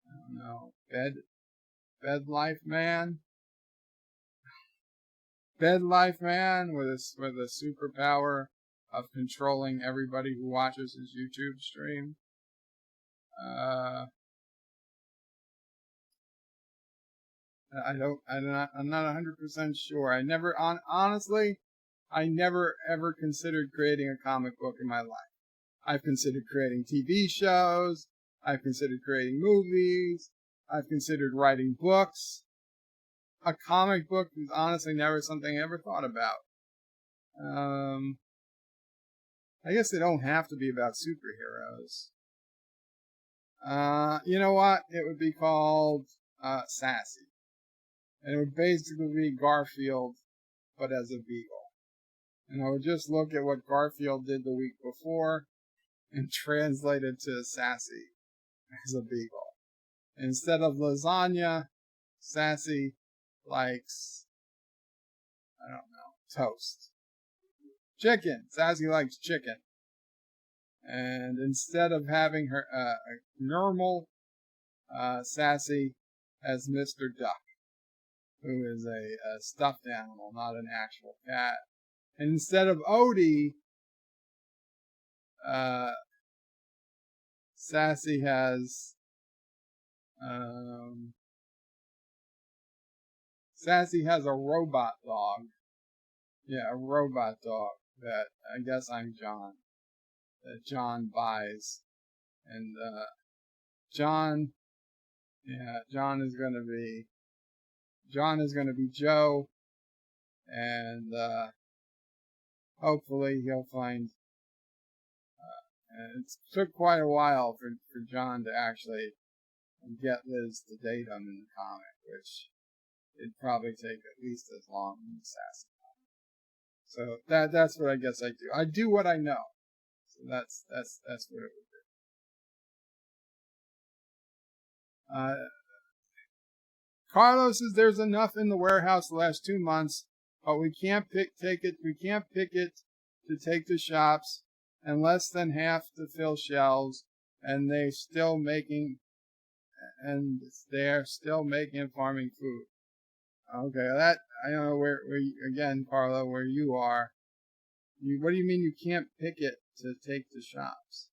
I don't know. Bed Life Man. Bed Life Man with a superpower of controlling everybody who watches his YouTube stream. I'm not 100% sure. Honestly, I never ever considered creating a comic book in my life. I've considered creating TV shows. I've considered creating movies. I've considered writing books. A comic book is honestly never something I ever thought about. I guess they don't have to be about superheroes. You know what? It would be called Sassy. And it would basically be Garfield, but as a beagle. And I would just look at what Garfield did the week before and translate it to Sassy as a beagle. Instead of lasagna, Sassy likes, I don't know, toast. Chicken. Sassy likes chicken. And instead of having her normal, Sassy as Mr. Duck, who is a stuffed animal, not an actual cat. And instead of Odie, Sassy has a robot dog. Yeah, a robot dog that I guess I'm John. That John buys. And John is gonna be Joe, and hopefully he'll find. And it took quite a while for John to actually get Liz to date him in the comic, which it'd probably take at least as long in the Sassy comic. So that's what I guess I do. I do what I know. So that's what it would be. Carlos says there's enough in the warehouse the last 2 months, but we can't pick it to take to shops, and less than half to fill shelves, and they're still making and farming food. Okay, that I don't know where again, Carlo, where you are. What do you mean you can't pick it to take to shops?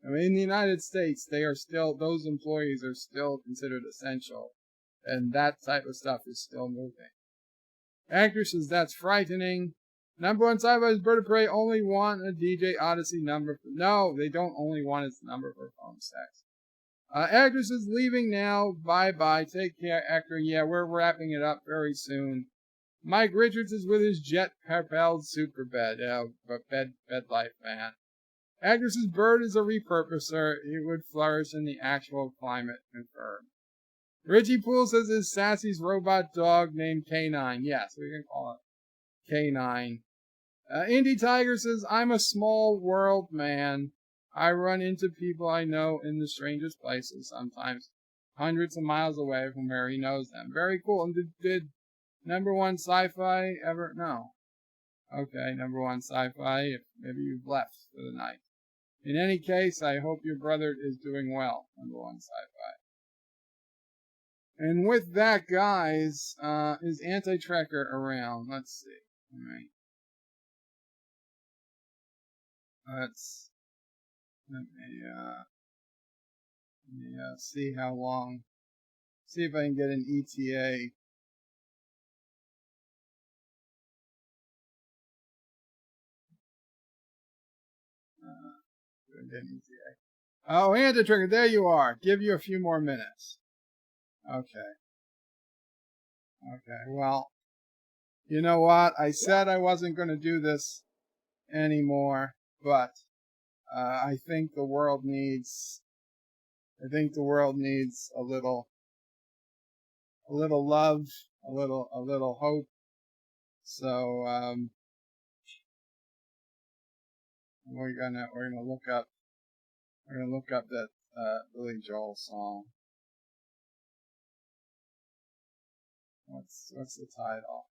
I mean, in the United States, those employees are still considered essential, and that type of stuff is still moving. Actor says that's frightening. Number one sci-fi's Bird of Prey only want a DJ Odyssey number. No, they don't only want its number for phone sex. Actress is leaving now. Bye-bye. Take care, actor. Yeah, we're wrapping it up very soon. Mike Richards is with his jet-propelled super bed. Bed Life Man. Actress's bird is a repurposer. It would flourish in the actual climate confirmed. Richie Poole says his Sassy's robot dog named K9. Yes, we can call it K9. Indie Tiger says, I'm a small world man. I run into people I know in the strangest places, sometimes hundreds of miles away from where he knows them. Very cool. And did number one sci-fi ever? No. Okay, number one sci-fi. If maybe you've left for the night. In any case, I hope your brother is doing well, number one sci-fi. And with that, guys, is Anti-Tracker around? Let's see. All right. Let me see how long. See if I can get an ETA. Oh, Anti-Tracker, there you are. Give you a few more minutes. Okay. Well, you know what? I said I wasn't going to do this anymore, but I think the world needs a little love, a little hope. So we're gonna look up that Billy Joel song. What's the title?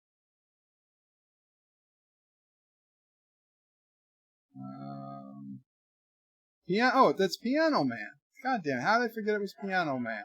That's Piano Man. God damn, how did I forget it was Piano Man?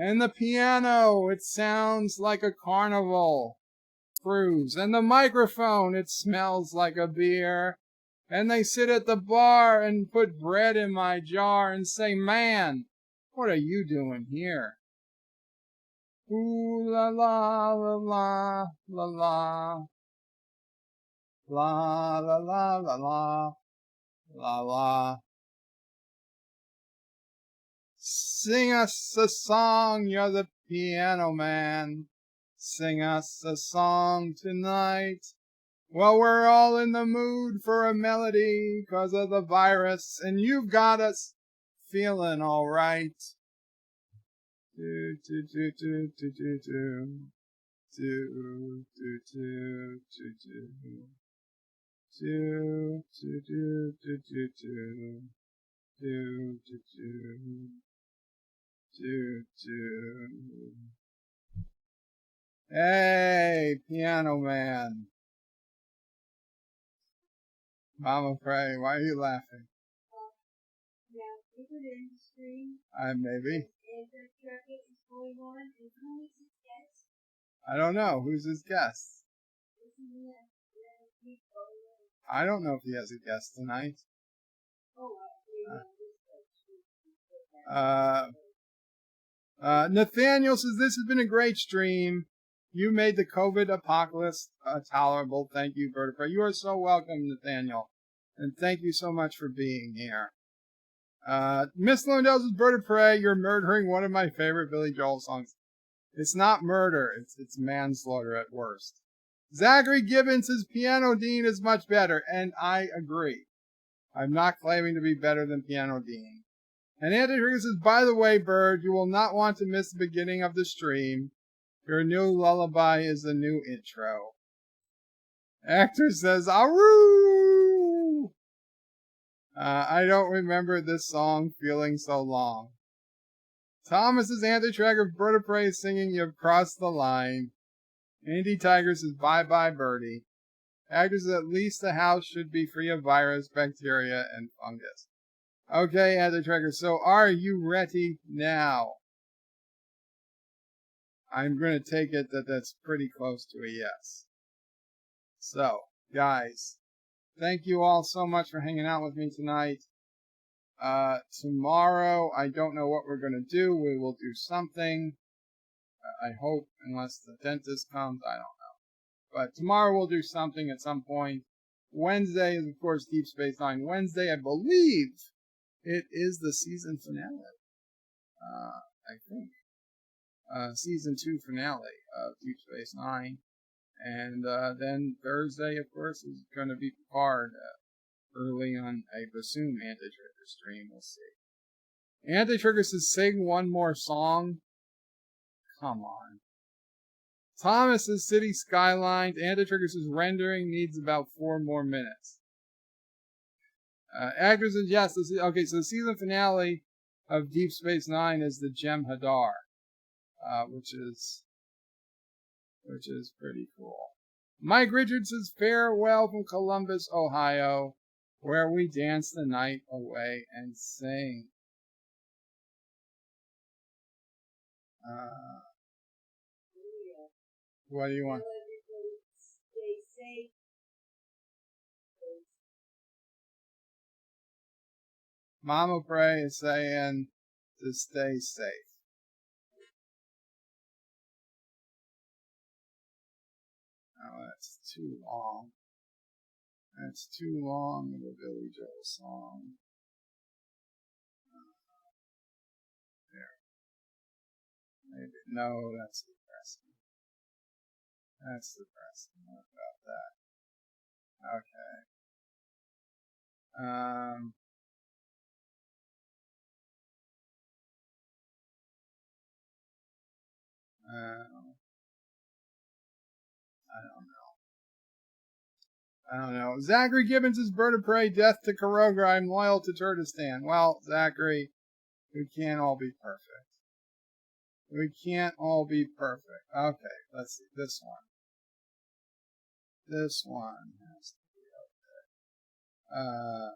And the piano, it sounds like a carnival cruise. And the microphone, it smells like a beer. And they sit at the bar and put bread in my jar and say, man, what are you doing here? Ooh la la la la la la la la la la la la la. Sing us a song, you're the piano man. Sing us a song tonight. Well, we're all in the mood for a melody 'cause of the virus, and you've got us feeling all right. Do do do do do do do do do do do do do do do do do do do. Hey, piano man. Mama Pray, why are you laughing? Now, is it in the stream? Maybe. And the circuit is going on, and who is his guest? I don't know. Who's his guest? I don't know if he has a guest tonight. Nathaniel says, this has been a great stream. You made the COVID apocalypse tolerable. Thank you, Vertebrae. You are so welcome, Nathaniel. And thank you so much for being here. Miss Londell says, Vertebrae, you're murdering one of my favorite Billy Joel songs. It's not murder. It's manslaughter at worst. Zachary Gibbons says, Piano Dean is much better. And I agree. I'm not claiming to be better than Piano Dean. And Anthony Trigger says, by the way, Bird, you will not want to miss the beginning of the stream. Your new lullaby is the new intro. Actor says, Aroo! I don't remember this song feeling so long. Thomas is anti-track of Bird of Prey singing You've Crossed the Line. Andy Tiger says, bye-bye, Birdie. Actor says, at least the house should be free of virus, bacteria, and fungus. Okay, anti-tracker, so are you ready now? I'm going to take it that that's pretty close to a yes. So, guys, thank you all so much for hanging out with me tonight. Tomorrow, I don't know what we're going to do. We will do something. I hope, unless the dentist comes, I don't know. But tomorrow we'll do something at some point. Wednesday is, of course, Deep Space Nine Wednesday. I believe it is the season finale. I think. Season 2 finale of Deep Space Nine. And then Thursday, of course, is going to be Picard early on, I presume, Anti-Trigger stream. We'll see. Anti-Trigger says, sing one more song. Come on. Thomas says, City Skylines. Anti-Trigger says, rendering needs about 4 more minutes. Actor says, yes. Okay, so the season finale of Deep Space Nine is the Gem Hadar. Which is pretty cool. Mike Richards says, farewell from Columbus, Ohio, where we dance the night away and sing. What do you want? Stay safe. Mama Pray is saying to stay safe. Oh, that's too long. That's too long of a Billy Joel song. There. Maybe. No, that's depressing. That's depressing. What about that? Okay. I don't know. Zachary Gibbons is Bird of Prey, death to Karoga. I'm loyal to Turtistan. Well, Zachary, we can't all be perfect. We can't all be perfect. Okay, let's see. This one. This one has to be okay.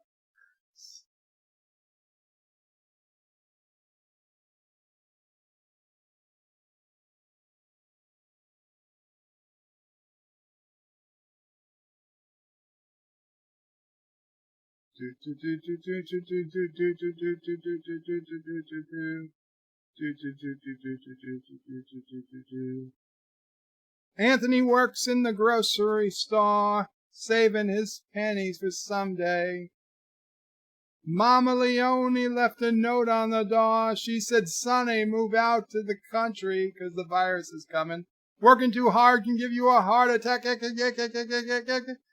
Anthony works in the grocery store, saving his pennies for someday. Mama Leone left a note on the door. She said, Sonny, move out to the country 'cause the virus is coming. Working too hard can give you a heart attack.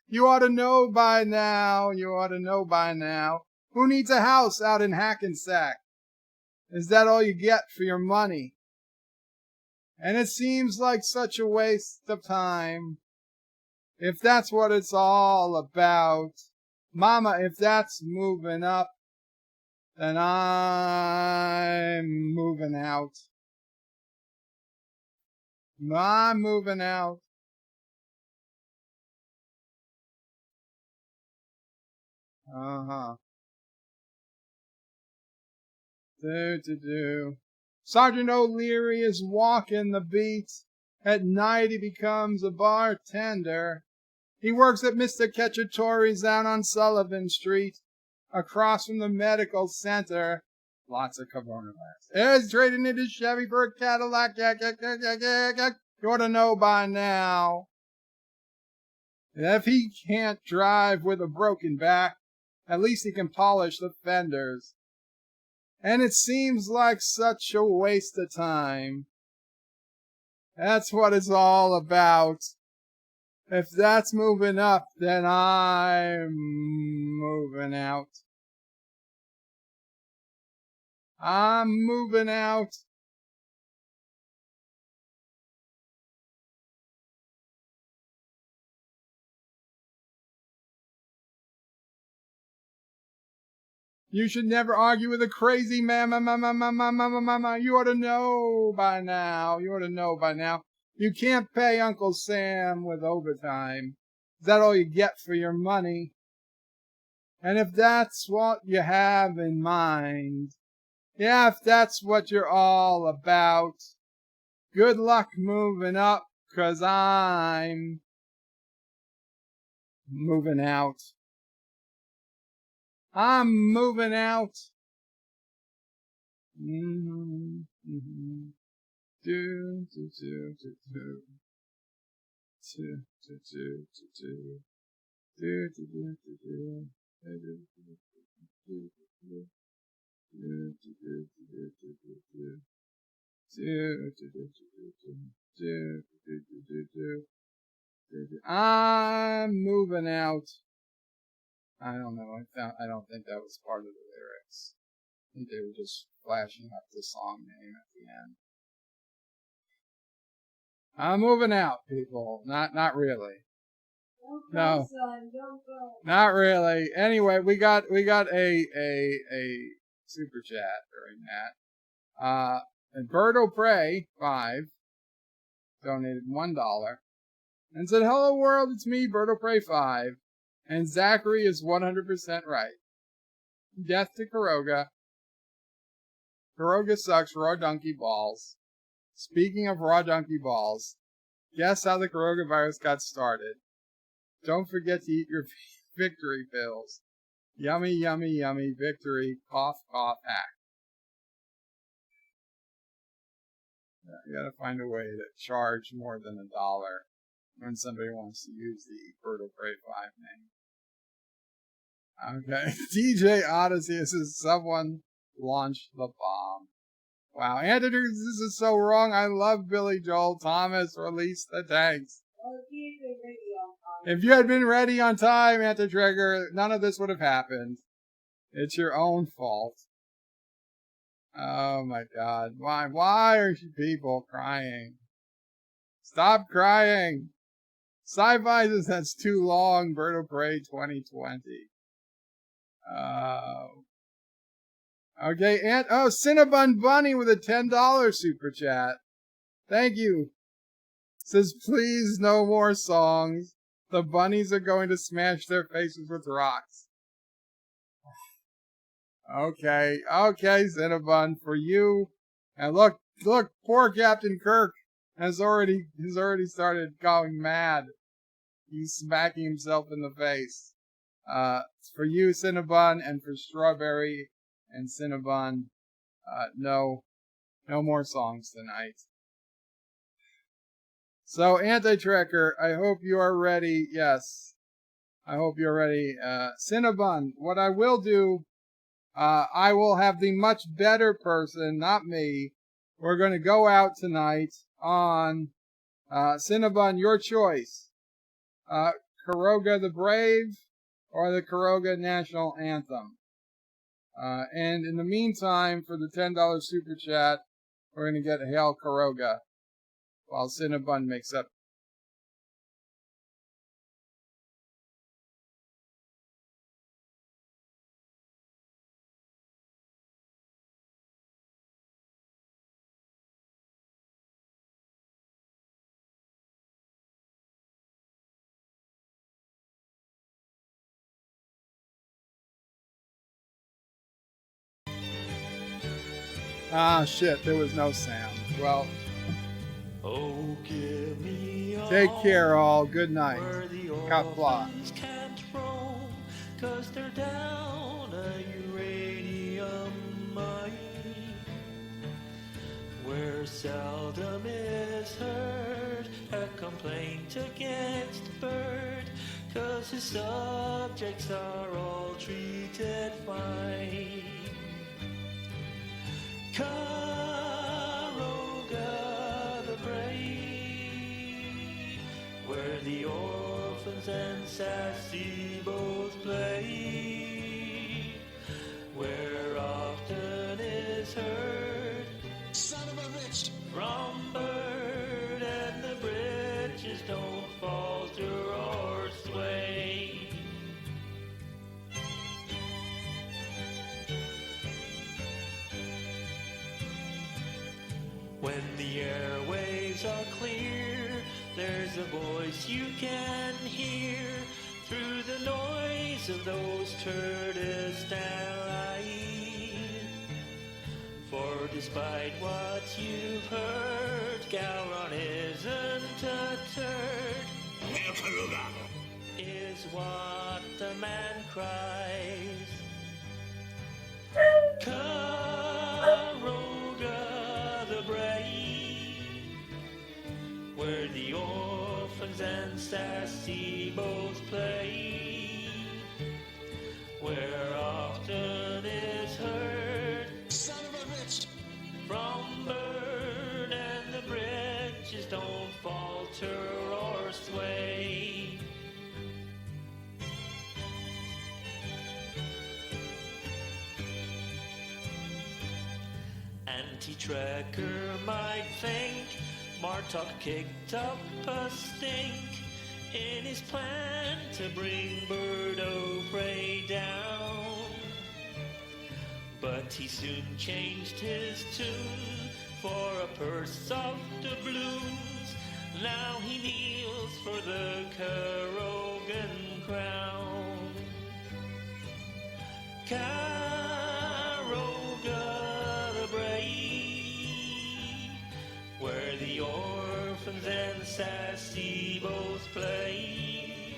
You ought to know by now. You ought to know by now. Who needs a house out in Hackensack? Is that all you get for your money? And it seems like such a waste of time. If that's what it's all about. Mama, if that's moving up, then I'm moving out. I'm moving out. Uh-huh. Sergeant O'Leary is walking the beat. At night he becomes a bartender. He works at Mr. Cacciatore's down on Sullivan Street, across from the medical center. Lots of coronavirus. He's trading in his Chevy for a Cadillac. You ought to know by now. If he can't drive with a broken back, at least he can polish the fenders. And it seems like such a waste of time. That's what it's all about. If that's moving up, then I'm moving out. I'm moving out. You should never argue with a crazy man. You ought to know by now. You ought to know by now. You can't pay Uncle Sam with overtime. Is that all you get for your money? And if that's what you have in mind, yeah, if that's what you're all about, good luck moving up, 'cause I'm moving out. I'm moving out. I'm moving out. I don't know. I don't think that was part of the lyrics. I think they were just flashing up the song name at the end. I'm moving out, people. Not really. No, not really. Anyway, we got a super chat during that. And Berto Prey 5 donated $1 and said, "Hello world, it's me, Berto Prey 5, and Zachary is 100% right. Death to Kuroga. Kuroga sucks raw donkey balls. Speaking of raw donkey balls, guess how the coronavirus got started? Don't forget to eat your victory pills. Yummy, yummy, yummy victory. Cough, cough, hack." You gotta find a way to charge more than $1 when somebody wants to use the Berto Prey 5 name. Okay. DJ Odyssey says someone launched the bomb. Wow. Anthony, this is so wrong. I love Billy Joel. Thomas, release the tanks. If you had been ready on time, Anti-Trigger, none of this would have happened. It's your own fault. Oh my God. Why are you people crying? Stop crying. Sci-Fi says that's too long. Berto Prey 2020. Okay, Cinnabon Bunny with a $10 super chat. Thank you. Says, please no more songs. The bunnies are going to smash their faces with rocks. Okay, Cinnabon, for you. And look, poor Captain Kirk has already started going mad. He's smacking himself in the face. For you, Cinnabon, and for Strawberry and Cinnabon, no more songs tonight. So, Anti-Trekker, I hope you are ready. Yes, I hope you're ready. Cinnabon, what I will do, I will have the much better person, not me. We're going to go out tonight on Cinnabon, your choice. Karoga the Brave or the Karoga National Anthem. And in the meantime, for the $10 super chat, we're going to get Hail Karoga while Cinnabon makes up. Ah, shit, there was no sound. Well, oh, give me take care, all. Good night. Where the Qapla. orphans can't roam, 'cause they're down a uranium mine, where seldom is heard a complaint against the bird, 'cause his subjects are all treated fine. Karoga the brave, where the orphans and sassy both play, where often is heard, son of a bitch, from bird, and the bridges don't falter or sway. When the airwaves are clear, there's a voice you can hear through the noise of those turnstiles. For despite what you've heard, Gowron isn't a turd. Hail Karuga! Is what the man cries. Karoga the brave, where the orphans and sassy both play, where often is heard, son of a bitch, from bird, and the bridges don't falter or sway. Anti-Trekker might think Martok kicked up a stink in his plan to bring Bird o' Prey down. But he soon changed his tune for a purse of doubloons. Now he kneels for the Karogan crown. Karoga the brave, where the orphans and sassy both play,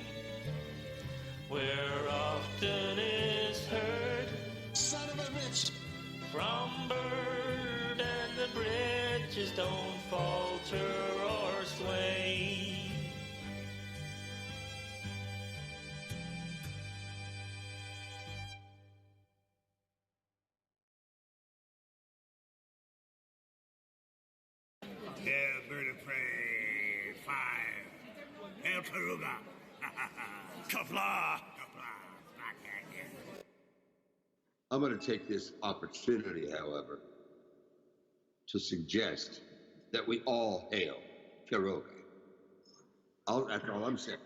where often is heard, son of a bitch, from bird, and the bridges don't falter or sway. Hail Bird of Prey 5. Hail Karuga. Qapla. I'm going to take this opportunity, however, to suggest that we all hail Karoga. That's all I'm saying.